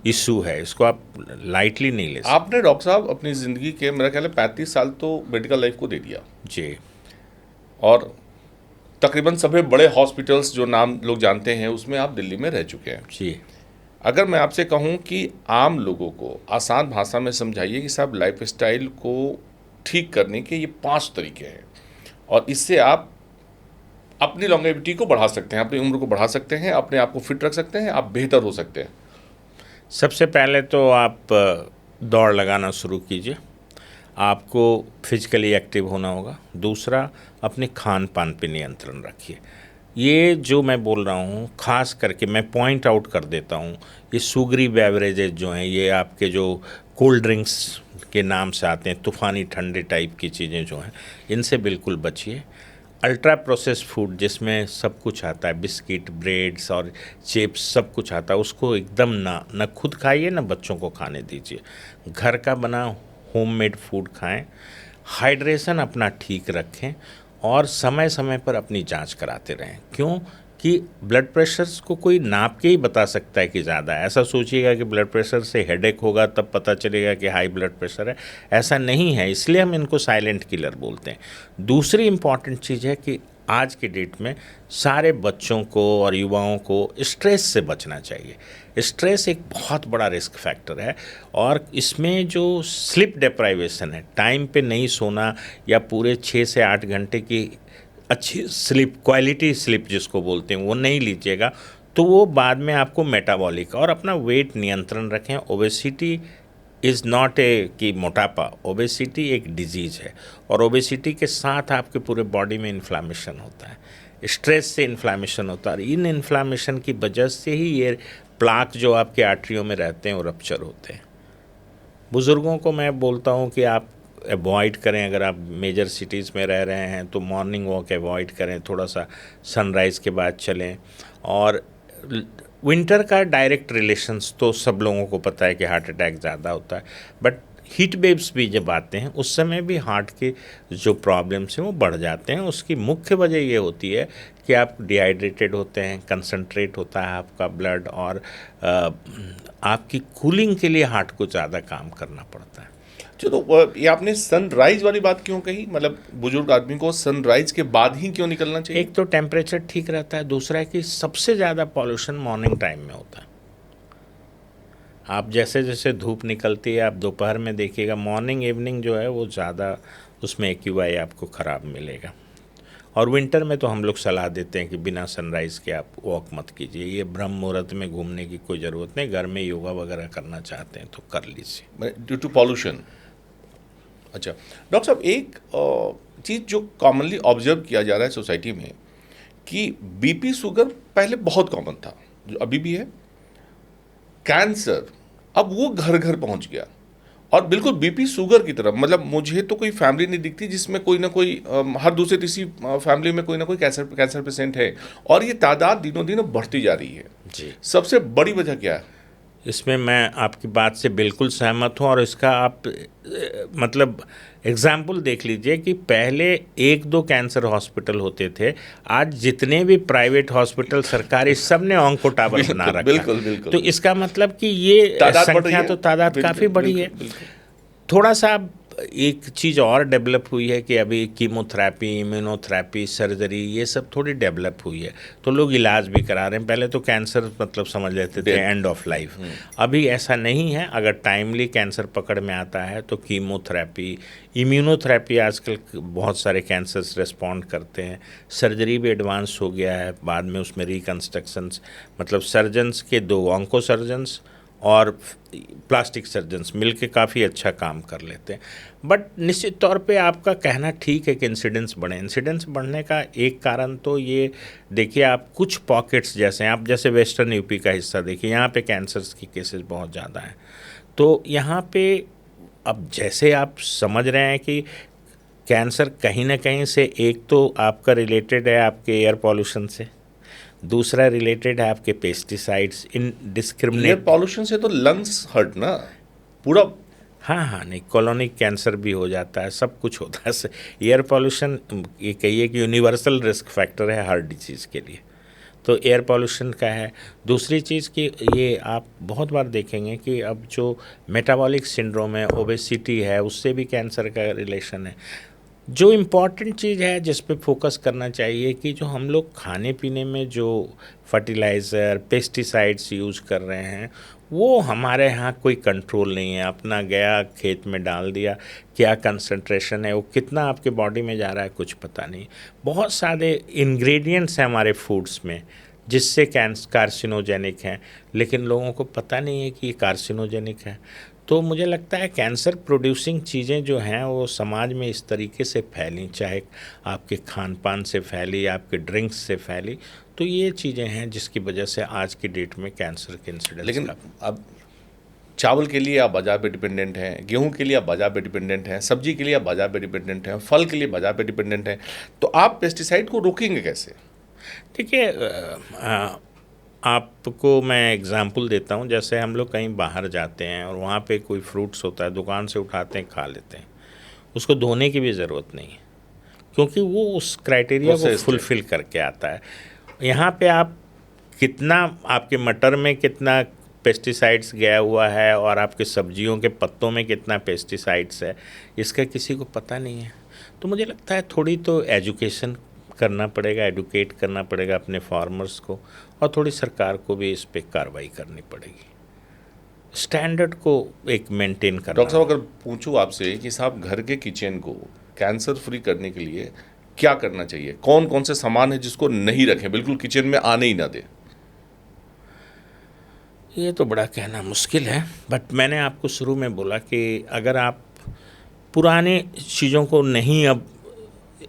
Speaker 1: इशू है, इसको आप लाइटली नहीं ले सकते।
Speaker 2: आपने डॉक्टर साहब अपनी ज़िंदगी के मेरा ख्याल है 35 साल तो मेडिकल लाइफ को दे दिया,
Speaker 1: जी,
Speaker 2: और तकरीबन सभी बड़े हॉस्पिटल्स जो नाम लोग जानते हैं उसमें आप दिल्ली में रह चुके हैं।
Speaker 1: जी।
Speaker 2: अगर मैं आपसे कहूं कि आम लोगों को आसान भाषा में समझाइए कि साहब लाइफस्टाइल को ठीक करने के ये 5 तरीके हैं और इससे आप अपनी लॉन्गेविटी को बढ़ा सकते हैं, अपनी उम्र को बढ़ा सकते हैं, अपने आप को फिट रख सकते हैं, आप बेहतर हो सकते हैं।
Speaker 1: सबसे पहले तो आप दौड़ लगाना शुरू कीजिए, आपको फिजिकली एक्टिव होना होगा। दूसरा, अपने खान पान पे नियंत्रण रखिए। ये जो मैं बोल रहा हूँ ख़ास करके मैं पॉइंट आउट कर देता हूँ, ये शुगरी बेवरेजेज जो हैं, ये आपके जो कोल्ड ड्रिंक्स के नाम से आते हैं, तूफ़ानी ठंडे टाइप की चीज़ें जो हैं, इनसे बिल्कुल बचिए। अल्ट्रा प्रोसेस्ड फूड जिसमें सब कुछ आता है, बिस्किट, ब्रेड्स और चिप्स सब कुछ आता है, उसको एकदम ना खुद खाइए ना बच्चों को खाने दीजिए। घर का बना होममेड फूड खाएं, हाइड्रेशन अपना ठीक रखें और समय समय पर अपनी जांच कराते रहें। क्यों कि ब्लड प्रेशर को कोई नाप के ही बता सकता है कि ज़्यादा है। ऐसा सोचिएगा कि ब्लड प्रेशर से हेडेक होगा तब पता चलेगा कि हाई ब्लड प्रेशर है, ऐसा नहीं है। इसलिए हम इनको साइलेंट किलर बोलते हैं। दूसरी इम्पॉर्टेंट चीज़ है कि आज के डेट में सारे बच्चों को और युवाओं को स्ट्रेस से बचना चाहिए। स्ट्रेस एक बहुत बड़ा रिस्क फैक्टर है और इसमें जो स्लीप डिप्राइवेशन है, टाइम पे नहीं सोना या पूरे 6 से 8 घंटे की अच्छी स्लीप, क्वालिटी स्लीप जिसको बोलते हैं, वो नहीं लीजिएगा तो वो बाद में आपको मेटाबॉलिक और अपना वेट नियंत्रण रखें। ओबेसिटी इज़ नॉट ए कि मोटापा, ओबेसिटी एक डिजीज़ है और ओबेसिटी के साथ आपके पूरे बॉडी में इन्फ्लामेशन होता है, स्ट्रेस से इन्फ्लामेशन होता है और इन इन्फ्लामेशन की वजह से ही ये प्लाक जो आपके आर्टरियों में रहते हैं वो रप्चर होते हैं। बुज़ुर्गों को मैं बोलता हूँ कि आप अवॉइड करें, अगर आप मेजर सिटीज़ में रह रहे हैं तो मॉर्निंग वॉक अवॉइड करें, थोड़ा सा सनराइज़ के बाद चलें। और विंटर का डायरेक्ट रिलेशंस तो सब लोगों को पता है कि हार्ट अटैक ज़्यादा होता है, बट हीट वेव्स भी जब आते हैं उस समय भी हार्ट के जो प्रॉब्लम्स हैं वो बढ़ जाते हैं। उसकी मुख्य वजह ये होती है कि आप डिहाइड्रेटेड होते हैं, कंसंट्रेट होता है आपका ब्लड और आपकी कूलिंग के लिए हार्ट को ज़्यादा काम करना पड़ता है।
Speaker 2: चलो, ये आपने सनराइज वाली बात क्यों कही? मतलब बुजुर्ग आदमी को सनराइज के बाद ही क्यों निकलना चाहिए?
Speaker 1: एक तो टेम्परेचर ठीक रहता है, दूसरा है कि सबसे ज़्यादा पॉल्यूशन मॉर्निंग टाइम में होता है। आप जैसे जैसे धूप निकलती है आप दोपहर में देखिएगा, मॉर्निंग इवनिंग जो है वो ज़्यादा उसमें एक्यूआई आपको ख़राब मिलेगा। और विंटर में तो हम लोग सलाह देते हैं कि बिना सनराइज़ के आप वॉक मत कीजिए। ये ब्रह्म मुहूर्त में घूमने की कोई ज़रूरत नहीं, घर में योगा वगैरह करना चाहते हैं तो कर लीजिए।
Speaker 2: Due to pollution. अच्छा डॉक्टर साहब, एक चीज़ जो कॉमनली ऑब्जर्व किया जा रहा है सोसाइटी में कि बीपी शुगर पहले बहुत कॉमन था, जो अभी भी है। कैंसर अब वो घर घर पहुंच गया और बिल्कुल बीपी शुगर की तरफ। मतलब मुझे तो कोई फैमिली नहीं दिखती जिसमें कोई ना कोई हर दूसरे तीसरी फैमिली में कोई ना कोई कैंसर पेशेंट है और ये तादाद दिनों दिन बढ़ती जा रही है
Speaker 1: जी।
Speaker 2: सबसे बड़ी वजह क्या है?
Speaker 1: इसमें मैं आपकी बात से बिल्कुल सहमत हूँ और इसका आप मतलब एग्जाम्पल देख लीजिए कि पहले 1-2 कैंसर हॉस्पिटल होते थे, आज जितने भी प्राइवेट हॉस्पिटल सरकारी सब ने ऑन्को टावर बना रखा।
Speaker 2: बिल्कुल बिल्कुल।
Speaker 1: तो इसका मतलब कि ये संख्या तो तादाद काफ़ी बड़ी है। थोड़ा सा एक चीज़ और डेवलप हुई है कि अभी कीमोथेरेपी, इम्यूनोथेरेपी, सर्जरी ये सब थोड़ी डेवलप हुई है तो लोग इलाज भी करा रहे हैं। पहले तो कैंसर मतलब समझ लेते थे एंड ऑफ लाइफ, अभी ऐसा नहीं है। अगर टाइमली कैंसर पकड़ में आता है तो कीमोथेरेपी, इम्यूनोथेरेपी, आजकल बहुत सारे कैंसर्स रिस्पॉन्ड करते हैं। सर्जरी भी एडवांस हो गया है, बाद में उसमें रिकन्स्ट्रक्शंस, मतलब सर्जन्स के 2 ऑन्को सर्जन्स और प्लास्टिक सर्जन्स मिलके काफ़ी अच्छा काम कर लेते हैं। बट निश्चित तौर पे आपका कहना ठीक है कि इंसिडेंट्स बढ़े। इंसिडेंट्स बढ़ने का एक कारण तो ये देखिए, आप कुछ पॉकेट्स जैसे आप जैसे वेस्टर्न यूपी का हिस्सा देखिए, यहाँ पे कैंसर्स की केसेस बहुत ज़्यादा हैं। तो यहाँ पे अब जैसे आप समझ रहे हैं कि कैंसर कहीं ना कहीं से एक तो आपका रिलेटेड है आपके एयर पॉल्यूशन से, दूसरा रिलेटेड है आपके pesticides in
Speaker 2: air
Speaker 1: discriminate.
Speaker 2: Pollution से तो लंग्स हर्ट ना पूरा।
Speaker 1: हाँ हाँ, नहीं, कॉलोनिक कैंसर भी हो जाता है, सब कुछ होता है। एयर पॉल्यूशन ये कहिए कि यूनिवर्सल रिस्क फैक्टर है हर डिजीज़ के लिए। तो एयर पॉल्यूशन का है। दूसरी चीज़ कि ये आप बहुत बार देखेंगे कि अब जो मेटाबॉलिक सिंड्रोम है, ओबेसिटी है, उससे भी कैंसर का रिलेशन है। जो इम्पॉर्टेंट चीज़ है जिस पे फोकस करना चाहिए कि जो हम लोग खाने पीने में जो फर्टिलाइज़र पेस्टिसाइड्स यूज़ कर रहे हैं, वो हमारे यहाँ कोई कंट्रोल नहीं है। अपना गया खेत में डाल दिया, क्या कंसंट्रेशन है, वो कितना आपके बॉडी में जा रहा है, कुछ पता नहीं। बहुत सारे इंग्रेडिएंट्स हैं हमारे फूड्स में जिससे कार्सिनोजेनिक हैं, लेकिन लोगों को पता नहीं है कि ये कार्सिनोजेनिक है। तो मुझे लगता है कैंसर प्रोड्यूसिंग चीज़ें जो हैं वो समाज में इस तरीके से फैली, चाहे आपके खान पान से फैली, आपके ड्रिंक्स से फैली। तो ये चीज़ें हैं जिसकी वजह से आज की डेट में कैंसर के इंसिडेंस।
Speaker 2: लेकिन अब चावल के लिए आप बाजार पे डिपेंडेंट हैं, गेहूं के लिए आप बाजार पे डिपेंडेंट हैं, सब्जी के लिए आप बाजार पे डिपेंडेंट हैं, फल के लिए बाजार पे डिपेंडेंट हैं, तो आप पेस्टिसाइड को रोकेंगे कैसे?
Speaker 1: देखिए, आपको मैं एग्ज़ाम्पल देता हूँ। जैसे हम लोग कहीं बाहर जाते हैं और वहाँ पे कोई फ्रूट्स होता है, दुकान से उठाते हैं, खा लेते हैं, उसको धोने की भी ज़रूरत नहीं है क्योंकि वो उस क्राइटेरिया को
Speaker 2: Processed है।
Speaker 1: फुलफ़िल करके आता है। यहाँ पे आप कितना, आपके मटर में कितना पेस्टिसाइड्स गया हुआ है और आपके सब्जियों के पत्तों में कितना पेस्टिसाइड्स है, इसका किसी को पता नहीं है। तो मुझे लगता है थोड़ी तो एजुकेशन करना पड़ेगा, एडुकेट करना पड़ेगा अपने फार्मर्स को, और थोड़ी सरकार को भी इस पे कार्रवाई करनी पड़ेगी, स्टैंडर्ड को एक मेंटेन करना।
Speaker 2: डॉक्टर साहब, अगर पूछूं आपसे कि साहब घर के किचन को कैंसर फ्री करने के लिए क्या करना चाहिए, कौन कौन से सामान है जिसको नहीं रखें, बिल्कुल किचन में आने ही ना दें?
Speaker 1: ये तो बड़ा कहना मुश्किल है, बट मैंने आपको शुरू में बोला कि अगर आप पुराने चीज़ों को नहीं,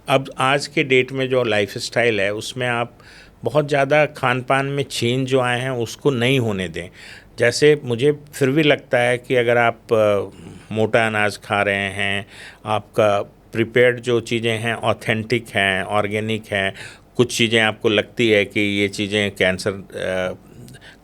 Speaker 1: अब आज के डेट में जो लाइफस्टाइल है उसमें आप बहुत ज़्यादा खान पान में चेंज जो आए हैं उसको नहीं होने दें। जैसे मुझे फिर भी लगता है कि अगर आप मोटा अनाज खा रहे हैं, आपका प्रिपेयर्ड जो चीज़ें हैं ऑथेंटिक हैं, ऑर्गेनिक हैं, कुछ चीज़ें आपको लगती है कि ये चीज़ें कैंसर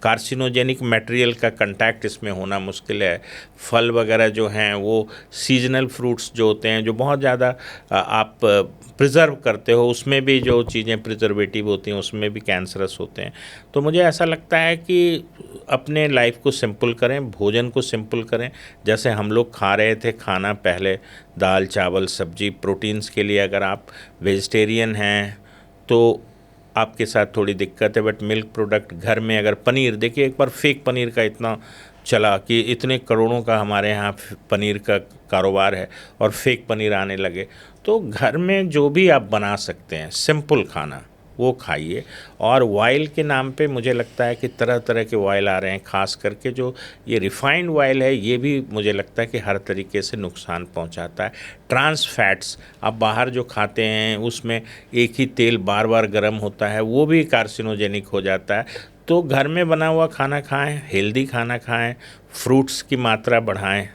Speaker 1: कार्सिनोजेनिक मटेरियल का कांटेक्ट इसमें होना मुश्किल है। फल वगैरह जो हैं वो सीजनल फ्रूट्स जो होते हैं, जो बहुत ज़्यादा आप प्रिजर्व करते हो, उसमें भी जो चीज़ें प्रिजर्वेटिव होती हैं उसमें भी कैंसरस होते हैं। तो मुझे ऐसा लगता है कि अपने लाइफ को सिंपल करें, भोजन को सिंपल करें। जैसे हम लोग खा रहे थे खाना पहले, दाल चावल सब्जी, प्रोटीन्स के लिए अगर आप वेजिटेरियन हैं तो आपके साथ थोड़ी दिक्कत है, बट मिल्क प्रोडक्ट घर में, अगर पनीर, देखिए एक बार फेक पनीर का इतना चला कि इतने करोड़ों का हमारे यहाँ पनीर का कारोबार है और फेक पनीर आने लगे। तो घर में जो भी आप बना सकते हैं सिंपल खाना वो खाइए। और ऑयल के नाम पे मुझे लगता है कि तरह तरह के ऑयल आ रहे हैं, खास करके जो ये रिफाइंड ऑयल है ये भी मुझे लगता है कि हर तरीके से नुकसान पहुंचाता है। ट्रांस फैट्स आप बाहर जो खाते हैं उसमें एक ही तेल बार बार गर्म होता है, वो भी कार्सिनोजेनिक हो जाता है। तो घर में बना हुआ खाना खाएं, हेल्दी खाना खाएं, फ्रूट्स की मात्रा बढ़ाएं,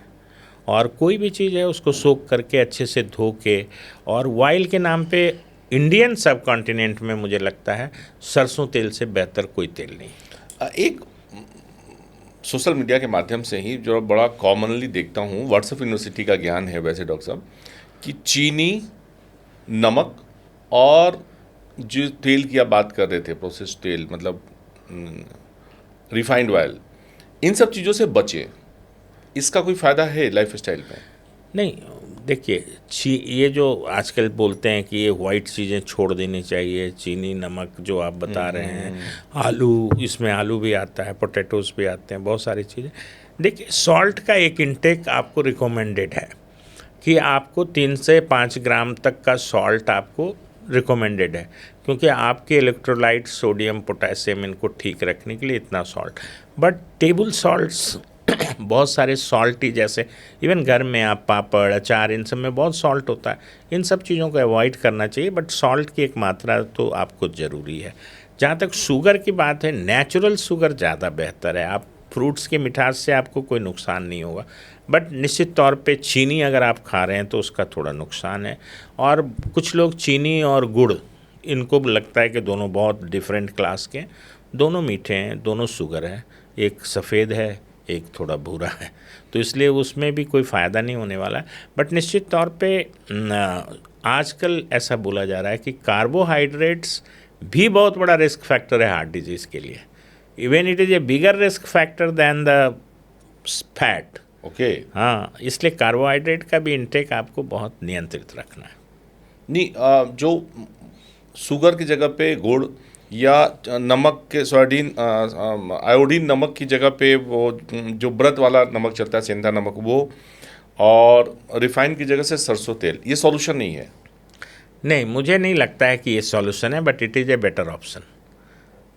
Speaker 1: और कोई भी चीज़ है उसको सोख करके अच्छे से धो के। और ऑयल के नाम पे इंडियन सब कॉन्टिनेंट में मुझे लगता है सरसों तेल से बेहतर कोई तेल नहीं।
Speaker 2: एक सोशल मीडिया के माध्यम से ही जो बड़ा कॉमनली देखता हूँ, व्हाट्सएप यूनिवर्सिटी का ज्ञान है वैसे डॉक्टर साहब, कि चीनी, नमक और जो तेल की आप बात कर रहे थे, प्रोसेस्ड तेल मतलब रिफाइंड ऑयल, इन सब चीज़ों से बचें। इसका कोई फ़ायदा है लाइफस्टाइल में?
Speaker 1: नहीं, देखिए ये जो आजकल बोलते हैं कि ये वाइट चीज़ें छोड़ देनी चाहिए, चीनी नमक जो आप बता रहे हैं, आलू, इसमें आलू भी आता है, पोटैटोज़ भी आते हैं, बहुत सारी चीज़ें। देखिए सॉल्ट का एक इंटेक आपको रिकमेंडेड है कि आपको 3 से 5 ग्राम तक का सॉल्ट आपको रिकमेंडेड है, क्योंकि आपके इलेक्ट्रोलाइट सोडियम पोटेशियम इनको ठीक रखने के लिए इतना सॉल्ट। बट टेबल सॉल्ट्स बहुत सारे सॉल्टी, जैसे इवन घर में आप पापड़ अचार इन सब में बहुत सॉल्ट होता है, इन सब चीज़ों को अवॉइड करना चाहिए। बट सॉल्ट की एक मात्रा तो आपको ज़रूरी है। जहाँ तक शुगर की बात है, नेचुरल शुगर ज़्यादा बेहतर है। आप फ्रूट्स की मिठास से आपको कोई नुकसान नहीं होगा, बट निश्चित तौर पे चीनी अगर आप खा रहे हैं तो उसका थोड़ा नुकसान है। और कुछ लोग चीनी और गुड़, इनको लगता है कि दोनों बहुत डिफरेंट क्लास के हैं। दोनों मीठे हैं, दोनों शुगर है, एक सफ़ेद है एक थोड़ा भूरा है, तो इसलिए उसमें भी कोई फ़ायदा नहीं होने वाला है। बट निश्चित तौर पे आजकल ऐसा बोला जा रहा है कि कार्बोहाइड्रेट्स भी बहुत बड़ा रिस्क फैक्टर है हार्ट डिजीज़ के लिए। Even it is a bigger risk factor than the fat.
Speaker 2: Okay.
Speaker 1: हाँ, इसलिए कार्बोहाइड्रेट का भी इंटेक आपको बहुत नियंत्रित रखना है।
Speaker 2: नहीं, जो शुगर की जगह पे गुड़ या नमक के सोयाडीन आयोडीन नमक की जगह पे वो जो व्रत वाला नमक चलता है, सेंधा नमक, वो, और रिफाइन की जगह से सरसों तेल, ये सॉल्यूशन नहीं है?
Speaker 1: नहीं, मुझे नहीं लगता है कि ये सॉल्यूशन है, but it is a better option.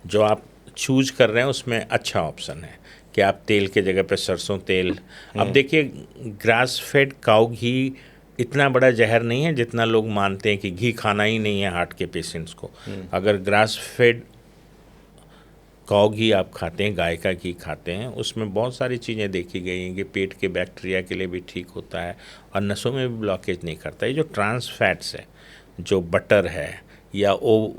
Speaker 1: जो आप चूज कर रहे हैं उसमें अच्छा ऑप्शन है कि आप तेल के जगह पे सरसों तेल। अब देखिए, ग्रास फेड काऊ घी इतना बड़ा जहर नहीं है जितना लोग मानते हैं कि घी खाना ही नहीं है हार्ट के पेशेंट्स को। अगर ग्रास फेड काऊ घी आप खाते हैं, गाय का घी खाते हैं, उसमें बहुत सारी चीज़ें देखी गई हैं कि पेट के बैक्टीरिया के लिए भी ठीक होता है और नसों में भी ब्लॉकेज नहीं करता। ये जो ट्रांस फैट्स है, जो बटर है या वो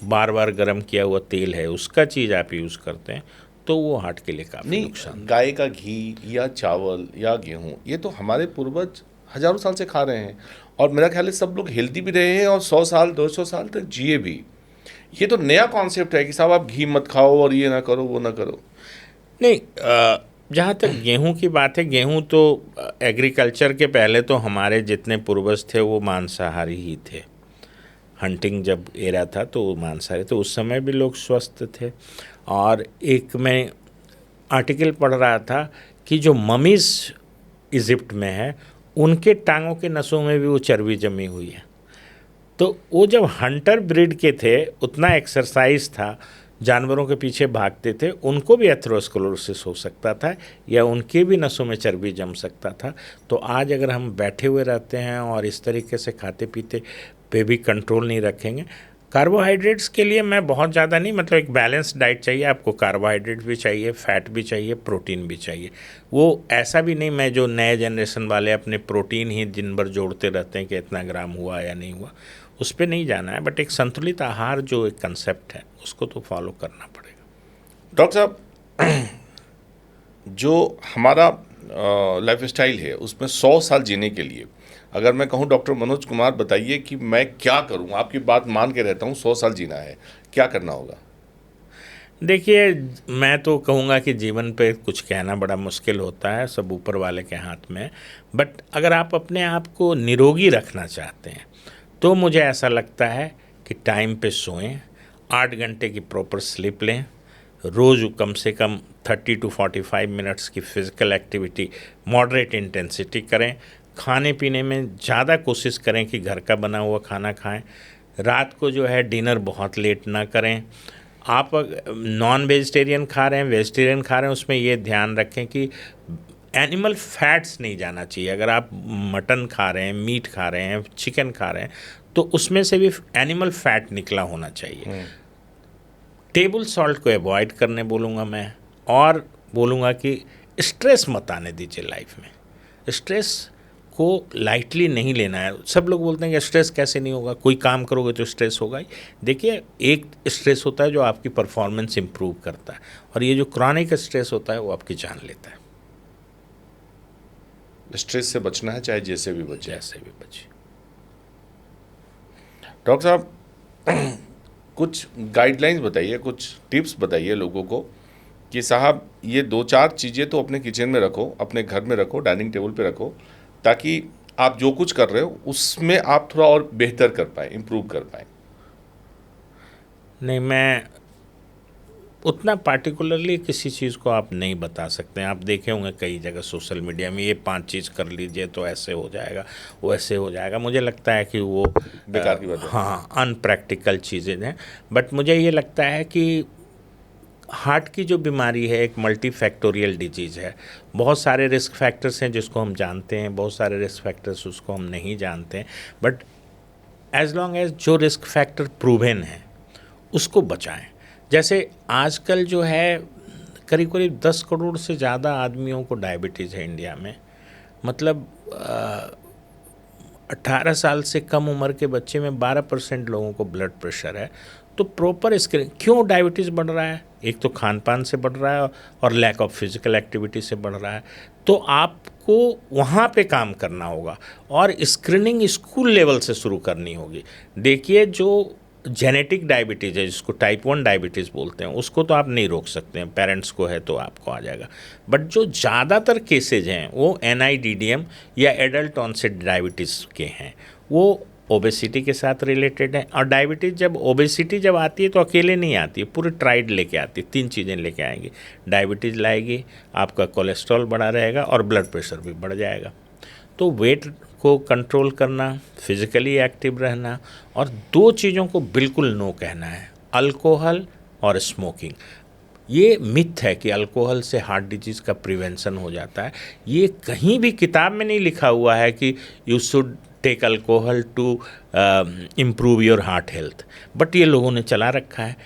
Speaker 1: बार बार गर्म किया हुआ तेल है, उसका चीज़ आप यूज़ करते हैं तो वो हार्ट के लिए काफ़ी नुकसान।
Speaker 2: नहीं, गाय का घी या चावल या गेहूं, ये तो हमारे पूर्वज हजारों साल से खा रहे हैं, और मेरा ख्याल है सब लोग हेल्दी भी रहे हैं और 100 साल 200 साल तक जिए भी। ये तो नया कॉन्सेप्ट है कि साहब आप घी मत खाओ और ये ना करो वो ना करो।
Speaker 1: नहीं, जहाँ तक गेहूं की बात है, गेहूं तो एग्रीकल्चर के पहले तो हमारे जितने पूर्वज थे वो मांसाहारी ही थे। हंटिंग जब एरा था तो वो मांसाहारी, तो उस समय भी लोग स्वस्थ थे। और एक मैं आर्टिकल पढ़ रहा था कि जो ममीज़ इजिप्ट में है, उनके टांगों के नसों में भी वो चर्बी जमी हुई है। तो वो जब हंटर ब्रीड के थे, उतना एक्सरसाइज था, जानवरों के पीछे भागते थे, उनको भी एथेरोस्क्लेरोसिस हो सकता था या उनके भी नसों में चर्बी जम सकता था। तो आज अगर हम बैठे हुए रहते हैं और इस तरीके से खाते पीते पे भी कंट्रोल नहीं रखेंगे। कार्बोहाइड्रेट्स के लिए मैं बहुत ज़्यादा नहीं, मतलब एक बैलेंस डाइट चाहिए आपको। कार्बोहाइड्रेट भी चाहिए, फैट भी चाहिए, प्रोटीन भी चाहिए। वो ऐसा भी नहीं, मैं जो नए जनरेशन वाले अपने प्रोटीन ही दिन भर जोड़ते रहते हैं कि इतना ग्राम हुआ या नहीं हुआ, उस पर नहीं जाना है। बट एक संतुलित आहार जो एक कंसेप्ट है उसको तो फॉलो करना पड़ेगा।
Speaker 2: डॉक्टर साहब, जो हमारा लाइफ स्टाइल है उसमें 100 साल जीने के लिए, अगर मैं कहूँ डॉक्टर मनोज कुमार बताइए कि मैं क्या करूँ, आपकी बात मान के रहता हूँ, 100 साल जीना है, क्या करना होगा?
Speaker 1: देखिए, मैं तो कहूँगा कि जीवन पे कुछ कहना बड़ा मुश्किल होता है, सब ऊपर वाले के हाथ में। बट अगर आप अपने आप को निरोगी रखना चाहते हैं तो मुझे ऐसा लगता है कि टाइम पे सोएं, 8 घंटे की प्रॉपर स्लीप लें, रोज़ कम से कम 30 to 45 मिनट्स की फ़िज़िकल एक्टिविटी मॉडरेट इंटेंसिटी करें। खाने पीने में ज़्यादा कोशिश करें कि घर का बना हुआ खाना खाएं। रात को जो है डिनर बहुत लेट ना करें। आप नॉन वेजिटेरियन खा रहे हैं, वेजिटेरियन खा रहे हैं, उसमें ये ध्यान रखें कि एनिमल फैट्स नहीं जाना चाहिए। अगर आप मटन खा रहे हैं, मीट खा रहे हैं, चिकन खा रहे हैं, तो उसमें से भी एनिमल फैट निकला होना चाहिए। टेबल सॉल्ट को अवॉइड करने बोलूँगा मैं, और बोलूँगा कि स्ट्रेस मत आने दीजिए लाइफ में। स्ट्रेस को लाइटली नहीं लेना है। सब लोग बोलते हैं कि स्ट्रेस कैसे नहीं होगा, कोई काम करोगे तो स्ट्रेस होगा ही। देखिए, एक स्ट्रेस होता है जो आपकी परफॉर्मेंस इंप्रूव करता है, और ये जो क्रॉनिक स्ट्रेस होता है वो आपकी जान लेता है।
Speaker 2: स्ट्रेस से बचना है, चाहे जैसे भी बचे।
Speaker 1: जैसे भी बचे।
Speaker 2: डॉक्टर साहब, कुछ गाइडलाइंस बताइए, कुछ टिप्स बताइए लोगों को कि साहब ये 2-4 चीज़ें तो अपने किचन में रखो, अपने घर में रखो, डाइनिंग टेबल पे रखो, ताकि आप जो कुछ कर रहे हो उसमें आप थोड़ा और बेहतर कर पाएँ, इम्प्रूव कर पाएँ।
Speaker 1: नहीं, मैं उतना पार्टिकुलरली किसी चीज़ को आप नहीं बता सकते हैं। आप देखे होंगे कई जगह सोशल मीडिया में, ये 5 चीज़ कर लीजिए तो ऐसे हो जाएगा, वो ऐसे हो जाएगा। मुझे लगता है कि वो
Speaker 2: बेकार की बात है।
Speaker 1: हाँ, अनप्रैक्टिकल चीज़ें हैं। बट मुझे ये लगता है कि हार्ट की जो बीमारी है एक मल्टी फैक्टोरियल डिजीज़ है। बहुत सारे रिस्क फैक्टर्स हैं जिसको हम जानते हैं, बहुत सारे रिस्क फैक्टर्स उसको हम नहीं जानते हैं। बट एज लॉन्ग एज जो रिस्क फैक्टर प्रूवन है उसको बचाएं। जैसे आजकल जो है करीब करीब 10 करोड़ से ज़्यादा आदमियों को डायबिटीज़ है इंडिया में। मतलब 18 साल से कम उम्र के बच्चे में 12% लोगों को ब्लड प्रेशर है। तो प्रॉपर स्क्रीनिंग, क्यों डायबिटीज़ बढ़ रहा है? एक तो खान पान से बढ़ रहा है और लैक ऑफ फिजिकल एक्टिविटी से बढ़ रहा है। तो आपको वहाँ पे काम करना होगा और स्क्रीनिंग स्कूल लेवल से शुरू करनी होगी। देखिए, जो जेनेटिक डायबिटीज़ है जिसको टाइप 1 डायबिटीज़ बोलते हैं, उसको तो आप नहीं रोक सकते हैं, पेरेंट्स को है तो आपको आ जाएगा। बट जो ज़्यादातर केसेज हैं वो NIDDM या एडल्ट ऑनसेट डायबिटीज़ के हैं, वो ओबेसिटी के साथ रिलेटेड है। और डायबिटीज़ जब ओबेसिटी जब आती है तो अकेले नहीं आती है, पूरी ट्राइड लेके आती है, 3 चीज़ें लेके आएंगी। डायबिटीज़ लाएगी, आपका कोलेस्ट्रॉल बढ़ा रहेगा और ब्लड प्रेशर भी बढ़ जाएगा। तो वेट को कंट्रोल करना, फिजिकली एक्टिव रहना, और 2 चीज़ों को बिल्कुल नो कहना है, अल्कोहल और स्मोकिंग। ये मिथ है कि अल्कोहल से हार्ट डिजीज़ का प्रिवेंशन हो जाता है। ये कहीं भी किताब में नहीं लिखा हुआ है कि you should take alcohol to improve your heart health, but ये लोगों ने चला रखा है।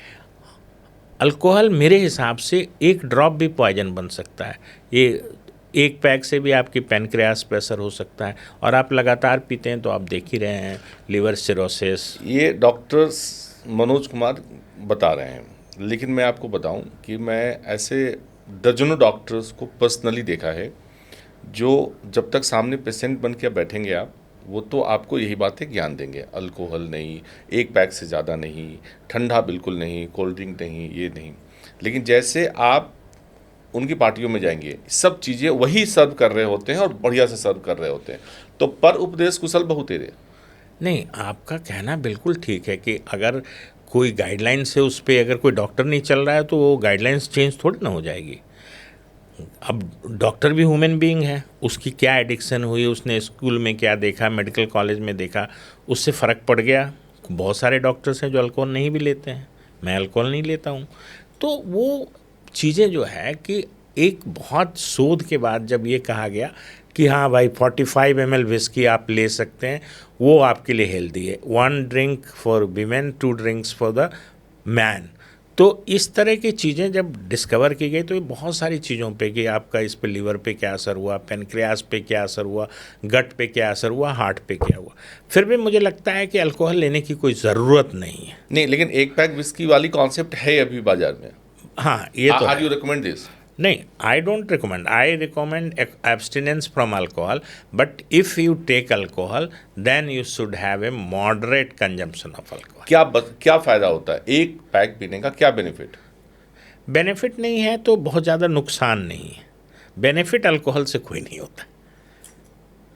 Speaker 1: अल्कोहल मेरे हिसाब से एक ड्रॉप भी पॉइजन बन सकता है। ये एक पैक से भी आपकी पैनक्रियास पे असर हो सकता है, और आप लगातार पीते हैं तो आप देख ही रहे हैं लिवर सिरोसिस।
Speaker 2: ये डॉक्टर्स मनोज कुमार बता रहे हैं, लेकिन मैं आपको बताऊं कि मैं ऐसे दर्जनों डॉक्टर्स को पर्सनली देखा है जो जब तक सामने पेशेंट बन के बैठेंगे आप, वो तो आपको यही बातें ज्ञान देंगे, अल्कोहल नहीं, एक पैक से ज़्यादा नहीं, ठंडा बिल्कुल नहीं, कोल्ड ड्रिंक नहीं, ये नहीं। लेकिन जैसे आप उनकी पार्टियों में जाएंगे, सब चीज़ें वही सर्व कर रहे होते हैं और बढ़िया से सर्व कर रहे होते हैं। तो पर उपदेश कुशल बहुतेरे।
Speaker 1: नहीं, आपका कहना बिल्कुल ठीक है कि अगर कोई गाइडलाइंस है उस पर अगर कोई डॉक्टर नहीं चल रहा है तो वो गाइडलाइंस चेंज थोड़ी ना हो जाएगी। अब डॉक्टर भी ह्यूमन बीइंग है, उसकी क्या एडिक्शन हुई, उसने स्कूल में क्या देखा, मेडिकल कॉलेज में देखा, उससे फ़र्क पड़ गया। बहुत सारे डॉक्टर्स हैं जो अल्कोहल नहीं भी लेते हैं, मैं अल्कोहल नहीं लेता हूँ। तो वो चीज़ें जो है कि एक बहुत शोध के बाद जब ये कहा गया कि हाँ भाई 45 ml विस्की आप ले सकते हैं, वो आपके लिए हेल्दी है, 1 drink for women, 2 drinks for the man. तो इस तरह की चीज़ें जब डिस्कवर की गई तो ये बहुत सारी चीज़ों पे कि आपका इस पे लिवर पे क्या असर हुआ, पेनक्रियास पे क्या असर हुआ, गट पे क्या असर हुआ, हार्ट पे क्या हुआ। फिर भी मुझे लगता है कि अल्कोहल लेने की कोई ज़रूरत नहीं है।
Speaker 2: नहीं, लेकिन एक पैक विस्की वाली कॉन्सेप्ट है अभी बाजार में।
Speaker 1: हाँ, ये तो
Speaker 2: आर यू रिकमेंड दिस?
Speaker 1: नहीं, I don't recommend, I recommend abstinence from alcohol, but if you take alcohol then you should have a moderate consumption of alcohol.
Speaker 2: क्या फ़ायदा होता है एक पैक पीने का, क्या बेनिफिट?
Speaker 1: बेनिफिट नहीं है तो बहुत ज़्यादा नुकसान नहीं है। बेनिफिट अल्कोहल से कोई नहीं होता,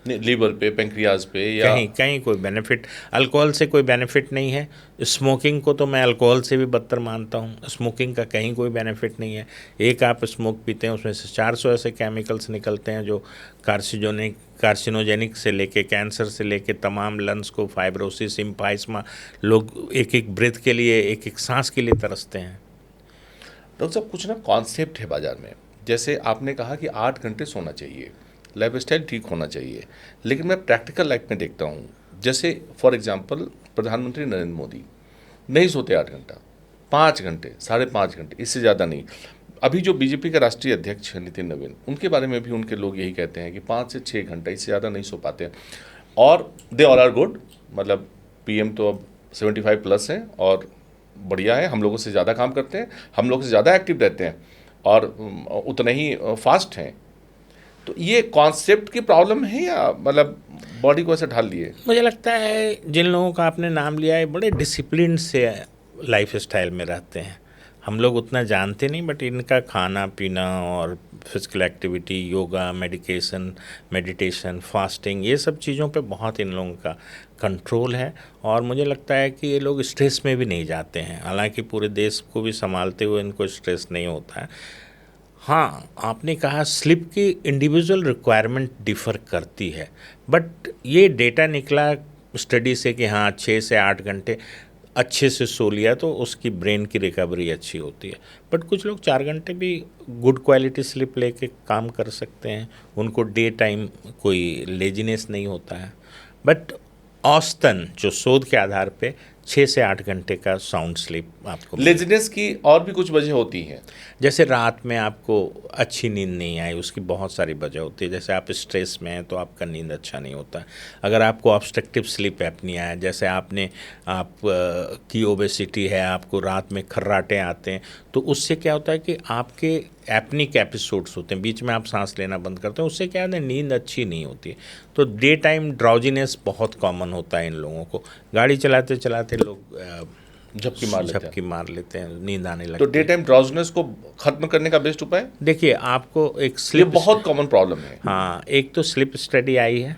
Speaker 2: नहीं, लीवर पे, पेंक्रियाज पे, या
Speaker 1: कहीं कहीं कोई बेनिफिट अल्कोहल से कोई बेनिफिट नहीं है। स्मोकिंग को तो मैं अल्कोहल से भी बदतर मानता हूँ, स्मोकिंग का कहीं कोई बेनिफिट नहीं है। एक आप स्मोक पीते हैं उसमें से 400 ऐसे केमिकल्स निकलते हैं जो कार्सिनोजेनिक से लेके कैंसर से लेके तमाम लंग्स को, फाइब्रोसिस, इम्फाइस्मा, लोग एक एक ब्रेथ के लिए, एक एक सांस के लिए तरसते हैं।
Speaker 2: डॉक्टर साहब, कुछ ना कॉन्सेप्ट है बाजार में, जैसे आपने कहा कि 8 घंटे सोना चाहिए, लाइफ स्टाइल ठीक होना चाहिए, लेकिन मैं प्रैक्टिकल लाइफ में देखता हूँ, जैसे फॉर एग्जांपल प्रधानमंत्री नरेंद्र मोदी नहीं सोते 8 घंटा, 5 घंटे, 5.5 घंटे, इससे ज़्यादा नहीं। अभी जो बीजेपी का राष्ट्रीय अध्यक्ष है नितिन नवीन, उनके बारे में भी उनके लोग यही कहते हैं कि 5 से 6 घंटा, इससे ज़्यादा नहीं सो पाते हैं। और दे ऑल आर गुड, मतलब PM तो अब 75+ हैं और बढ़िया है, हम लोगों से ज़्यादा काम करते हैं, हम लोगों से ज़्यादा एक्टिव रहते हैं और उतने ही फास्ट हैं। तो ये कॉन्सेप्ट की प्रॉब्लम है या मतलब बॉडी को ऐसे ढाल लिए?
Speaker 1: मुझे लगता है जिन लोगों का आपने नाम लिया है बड़े डिसिप्लिन से लाइफ स्टाइल में रहते हैं। हम लोग उतना जानते नहीं, बट इनका खाना पीना और physical activity, yoga, meditation, fasting, ये सब चीज़ों पे बहुत इन लोगों का कंट्रोल है और मुझे लगता है कि ये लोग स्ट्रेस में भी नहीं जाते हैं, हालांकि पूरे देश को भी संभालते हुए इनको स्ट्रेस नहीं होता है। हाँ, आपने कहा स्लीप की इंडिविजुअल रिक्वायरमेंट डिफ़र करती है, बट ये डेटा निकला स्टडी से कि हाँ 6 से 8 घंटे अच्छे से सो लिया तो उसकी ब्रेन की रिकवरी अच्छी होती है। बट कुछ लोग 4 घंटे भी गुड क्वालिटी स्लीप लेके काम कर सकते हैं, उनको डे टाइम कोई लेजीनेस नहीं होता है। बट औसतन जो शोध के आधार पे 6 से 8 घंटे का साउंड स्लीप आपको
Speaker 2: लेजीनेस की और भी कुछ वजह होती हैं।
Speaker 1: जैसे रात में आपको अच्छी नींद नहीं आई, उसकी बहुत सारी वजह होती है। जैसे आप स्ट्रेस में हैं तो आपका नींद अच्छा नहीं होता। अगर आपको ऑब्स्ट्रक्टिव स्लीप एपनिया है, जैसे आप की ओबेसिटी है, आपको रात में खर्राटे आते हैं, तो उससे क्या होता है कि आपके एपनिक एपिसोड्स होते हैं, बीच में आप सांस लेना बंद करते हैं, उससे क्या है नींद अच्छी नहीं होती है। तो डे टाइम ड्राउजीनेस बहुत कॉमन होता है इन लोगों को। गाड़ी चलाते चलाते लोग झपकी मार लेते हैं, नींद आने लगती
Speaker 2: तो
Speaker 1: है।
Speaker 2: डे टाइम ड्राउजीनेस को खत्म करने का बेस्ट उपाय?
Speaker 1: देखिए, आपको एक
Speaker 2: ये
Speaker 1: स्लिप
Speaker 2: बहुत कॉमन प्रॉब्लम है।
Speaker 1: हाँ, एक तो स्लिप स्टडी आई है,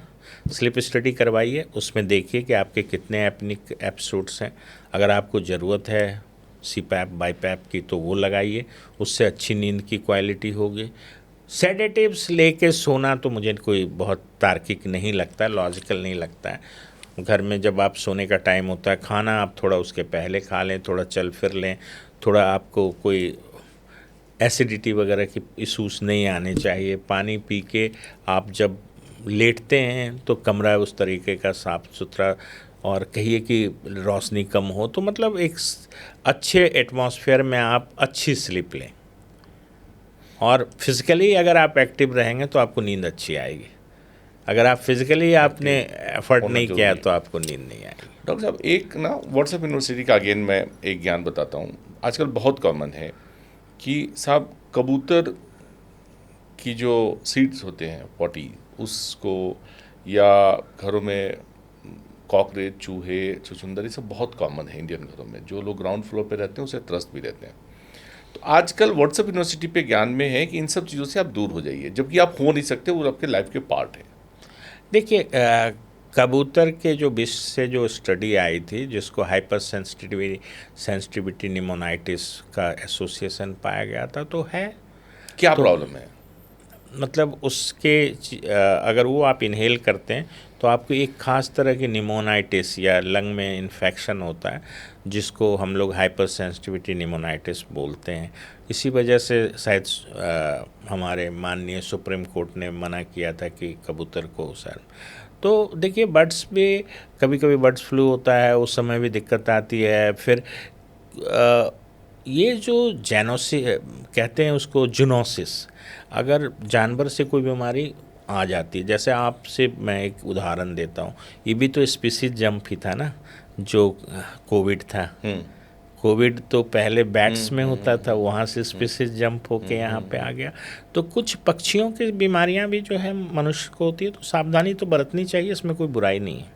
Speaker 1: स्लिप स्टडी करवाइए, उसमें देखिए कि आपके कितने एपनिक एपिसोड्स हैं। अगर आपको ज़रूरत है सीपैप बाईपैप की तो वो लगाइए, उससे अच्छी नींद की क्वालिटी होगी। सेडेटिव्स लेके सोना तो मुझे कोई बहुत तार्किक नहीं लगता, लॉजिकल नहीं लगता है। घर में जब आप सोने का टाइम होता है, खाना आप थोड़ा उसके पहले खा लें, थोड़ा चल फिर लें, थोड़ा आपको कोई एसिडिटी वगैरह की इशूज़ नहीं आने चाहिए। पानी पी के आप जब लेटते हैं तो कमरा उस तरीके का साफ़ सुथरा, और कहिए कि रोशनी कम हो, तो मतलब एक अच्छे एटमॉस्फेयर में आप अच्छी स्लीप लें। और फिज़िकली अगर आप एक्टिव रहेंगे तो आपको नींद अच्छी आएगी। अगर आप फिज़िकली आपने एफर्ट नहीं किया तो आपको नींद नहीं आएगी।
Speaker 2: डॉक्टर साहब, एक ना व्हाट्सएप यूनिवर्सिटी का अगेन मैं एक ज्ञान बताता हूँ। आजकल बहुत कॉमन है कि साहब कबूतर की जो सीड्स होते हैं पॉटी, उसको, या घरों में कॉकरोच, चूहे, छुछुंदर, ये सब बहुत कॉमन है इंडियन घरों में। जो लोग ग्राउंड फ्लोर पे रहते हैं उसे त्रस्त भी रहते हैं। तो आजकल व्हाट्सएप यूनिवर्सिटी पे ज्ञान में है कि इन सब चीज़ों से आप दूर हो जाइए, जबकि आप हो नहीं सकते, वो आपके लाइफ के पार्ट है।
Speaker 1: देखिए, कबूतर के जो विष से जो स्टडी आई थी, जिसको हाइपर सेंसिटिविटी निमोनाइटिस का एसोसिएशन पाया गया था, तो है
Speaker 2: क्या प्रॉब्लम है?
Speaker 1: मतलब उसके अगर वो आप इनहेल करते हैं तो आपको एक ख़ास तरह की निमोनाइटिस या लंग में इन्फेक्शन होता है, जिसको हम लोग हाइपर सेंसिटिविटी निमोनाइटिस बोलते हैं। इसी वजह से शायद हमारे माननीय सुप्रीम कोर्ट ने मना किया था कि कबूतर को सर। तो देखिए, बर्ड्स भी कभी कभी बर्ड्स फ्लू होता है, उस समय भी दिक्कत आती है। फिर ये जो कहते हैं उसको जूनोसिस, अगर जानवर से कोई बीमारी आ जाती है, जैसे आपसे मैं एक उदाहरण देता हूँ, ये भी तो स्पीसीज जंप ही था ना, जो कोविड था। कोविड तो पहले बैट्स में होता था, वहाँ से स्पीसीज जंप होके यहाँ पे आ गया। तो कुछ पक्षियों की बीमारियाँ भी जो है मनुष्य को होती है, तो सावधानी तो बरतनी चाहिए, इसमें कोई बुराई नहीं है।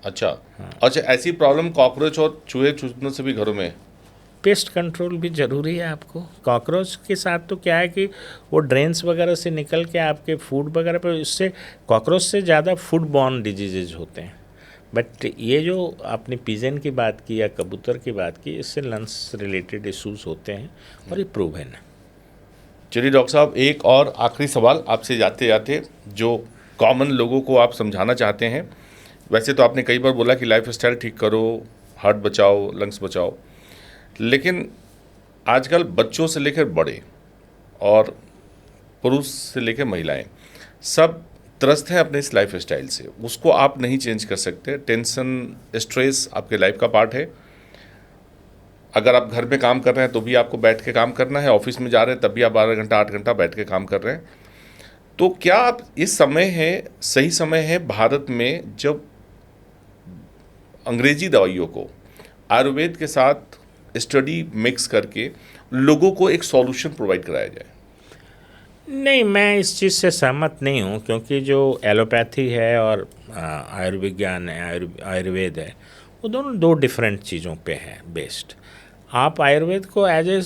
Speaker 2: अच्छा, अच्छा, ऐसी प्रॉब्लम कॉकरोच और चूहे छुछुंदर से भी घरों में?
Speaker 1: पेस्ट कंट्रोल भी ज़रूरी है आपको। कॉकरोच के साथ तो क्या है कि वो ड्रेन्स वगैरह से निकल के आपके फूड वगैरह पर, इससे कॉकरोच से ज़्यादा फूड बॉर्न डिजीजेज होते हैं। बट ये जो आपने पिजन की बात की या कबूतर की बात की, इससे लंग्स रिलेटेड इश्यूज होते हैं और ये प्रूवन है।
Speaker 2: चलिए डॉक्टर साहब, एक और आखिरी सवाल आपसे जाते जाते, जो कॉमन लोगों को आप समझाना चाहते हैं। वैसे तो आपने कई बार बोला कि लाइफ स्टाइल ठीक करो, हार्ट बचाओ, लंग्स बचाओ, लेकिन आजकल बच्चों से लेकर बड़े और पुरुष से लेकर महिलाएं सब त्रस्त हैं अपने इस लाइफ स्टाइल से। उसको आप नहीं चेंज कर सकते। टेंशन, स्ट्रेस आपके लाइफ का पार्ट है। अगर आप घर में काम कर रहे हैं तो भी आपको बैठ के काम करना है, ऑफिस में जा रहे हैं तब भी आप 12 घंटा 8 घंटा बैठ के काम कर रहे हैं। तो क्या आप इस समय है, सही समय है भारत में, जब अंग्रेजी दवाइयों को आयुर्वेद के साथ स्टडी मिक्स करके लोगों को एक सॉल्यूशन प्रोवाइड कराया जाए?
Speaker 1: नहीं, मैं इस चीज़ से सहमत नहीं हूँ, क्योंकि जो एलोपैथी है और आयुर्विज्ञान है, आयुर्वेद है, वो दोनों दो डिफरेंट चीज़ों पे है बेस्ड। आप आयुर्वेद को एज ए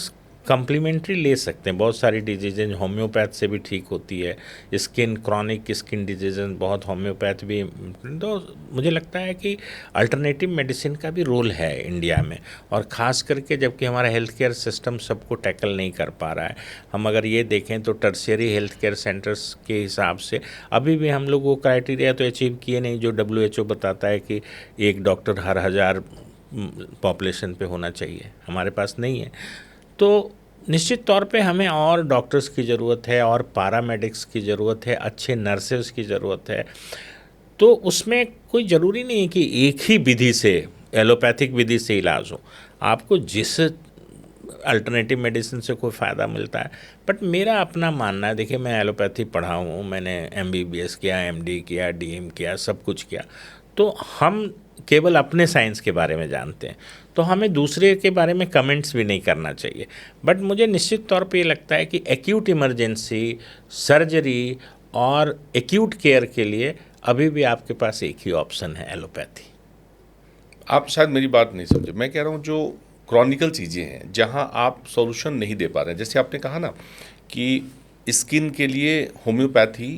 Speaker 1: कम्प्लीमेंट्री ले सकते हैं। बहुत सारी डिजीजेज होम्योपैथ से भी ठीक होती है, स्किन क्रॉनिक स्किन डिजीजेज बहुत होम्योपैथ भी। तो मुझे लगता है कि अल्टरनेटिव मेडिसिन का भी रोल है इंडिया में, और ख़ास करके जबकि हमारा हेल्थ केयर सिस्टम सबको टैकल नहीं कर पा रहा है। हम अगर ये देखें तो टर्शियरी हेल्थ केयर सेंटर्स के हिसाब से अभी भी हम लोग वो क्राइटेरिया तो अचीव किए नहीं जो WHO बताता है कि एक डॉक्टर हर 1000 पॉपुलेशन पे होना चाहिए, हमारे पास नहीं है। तो निश्चित तौर पे हमें और डॉक्टर्स की ज़रूरत है, और पैरामेडिक्स की ज़रूरत है, अच्छे नर्सेस की ज़रूरत है। तो उसमें कोई ज़रूरी नहीं है कि एक ही विधि से, एलोपैथिक विधि से इलाज हो। आपको जिस अल्टरनेटिव मेडिसिन से कोई फ़ायदा मिलता है। बट मेरा अपना मानना है, देखिए मैं एलोपैथी पढ़ा हूँ, मैंने MBBS किया, MD किया, DM किया, सब कुछ किया। तो हम केवल अपने साइंस के बारे में जानते हैं, तो हमें दूसरे के बारे में कमेंट्स भी नहीं करना चाहिए। बट मुझे निश्चित तौर पे ये लगता है कि एक्यूट इमरजेंसी, सर्जरी और एक्यूट केयर के लिए अभी भी आपके पास एक ही ऑप्शन है, एलोपैथी।
Speaker 2: आप शायद मेरी बात नहीं समझे। मैं कह रहा हूँ जो क्रॉनिकल चीज़ें हैं जहाँ आप सॉल्यूशन नहीं दे पा रहे हैं, जैसे आपने कहा ना कि स्किन के लिए होम्योपैथी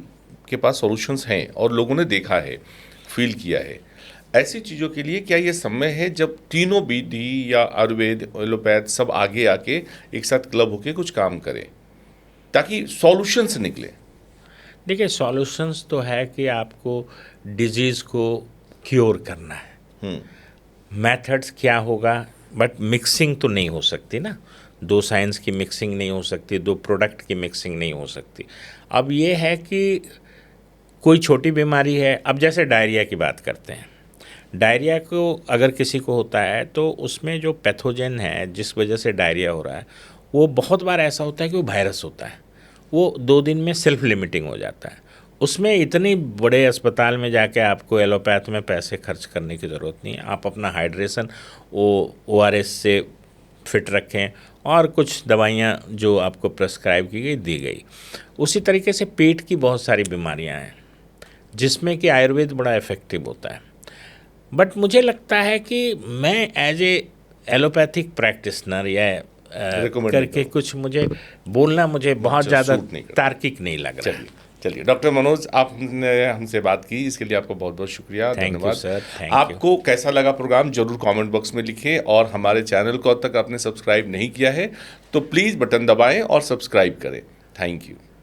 Speaker 2: के पास सॉल्यूशंस हैं और लोगों ने देखा है, फील किया है, ऐसी चीज़ों के लिए क्या ये समय है जब तीनों विधि या आयुर्वेद, एलोपैथ सब आगे आके एक साथ क्लब होके कुछ काम करें ताकि सॉल्यूशंस निकले?
Speaker 1: देखिए सॉल्यूशंस तो है कि आपको डिजीज़ को क्योर करना है। मेथड्स क्या होगा, बट मिक्सिंग तो नहीं हो सकती ना, दो साइंस की मिक्सिंग नहीं हो सकती, दो प्रोडक्ट की मिक्सिंग नहीं हो सकती। अब ये है कि कोई छोटी बीमारी है, अब जैसे डायरिया की बात करते हैं, डायरिया को अगर किसी को होता है तो उसमें जो पैथोजन है जिस वजह से डायरिया हो रहा है, वो बहुत बार ऐसा होता है कि वो वायरस होता है, वो 2 दिन में सेल्फ लिमिटिंग हो जाता है। उसमें इतनी बड़े अस्पताल में जाके आपको एलोपैथ में पैसे खर्च करने की ज़रूरत नहीं है। आप अपना हाइड्रेशन ORS से फिट रखें, और कुछ दवाइयाँ जो आपको प्रेस्क्राइब की गई दी गई। उसी तरीके से पेट की बहुत सारी बीमारियाँ हैं जिसमें कि आयुर्वेद बड़ा इफ़ेक्टिव होता है। बट मुझे लगता है कि मैं एज ए एलोपैथिक प्रैक्टिशनर या
Speaker 2: Recommend
Speaker 1: करके
Speaker 2: नहीं
Speaker 1: कुछ मुझे बोलना मुझे बहुत
Speaker 2: अच्छा,
Speaker 1: ज़्यादा
Speaker 2: सूट नहीं करता।
Speaker 1: तार्किक नहीं लग रहा है।
Speaker 2: चलिए डॉक्टर मनोज, आपने हमसे बात की, इसके लिए आपको बहुत बहुत शुक्रिया,
Speaker 1: थैंक यू
Speaker 2: धन्यवाद।
Speaker 1: Sir, thank you.
Speaker 2: आपको कैसा लगा प्रोग्राम जरूर कमेंट बॉक्स में लिखें, और हमारे चैनल को अब तक आपने सब्सक्राइब नहीं किया है तो प्लीज़ बटन दबाएं और सब्सक्राइब करें। Thank you.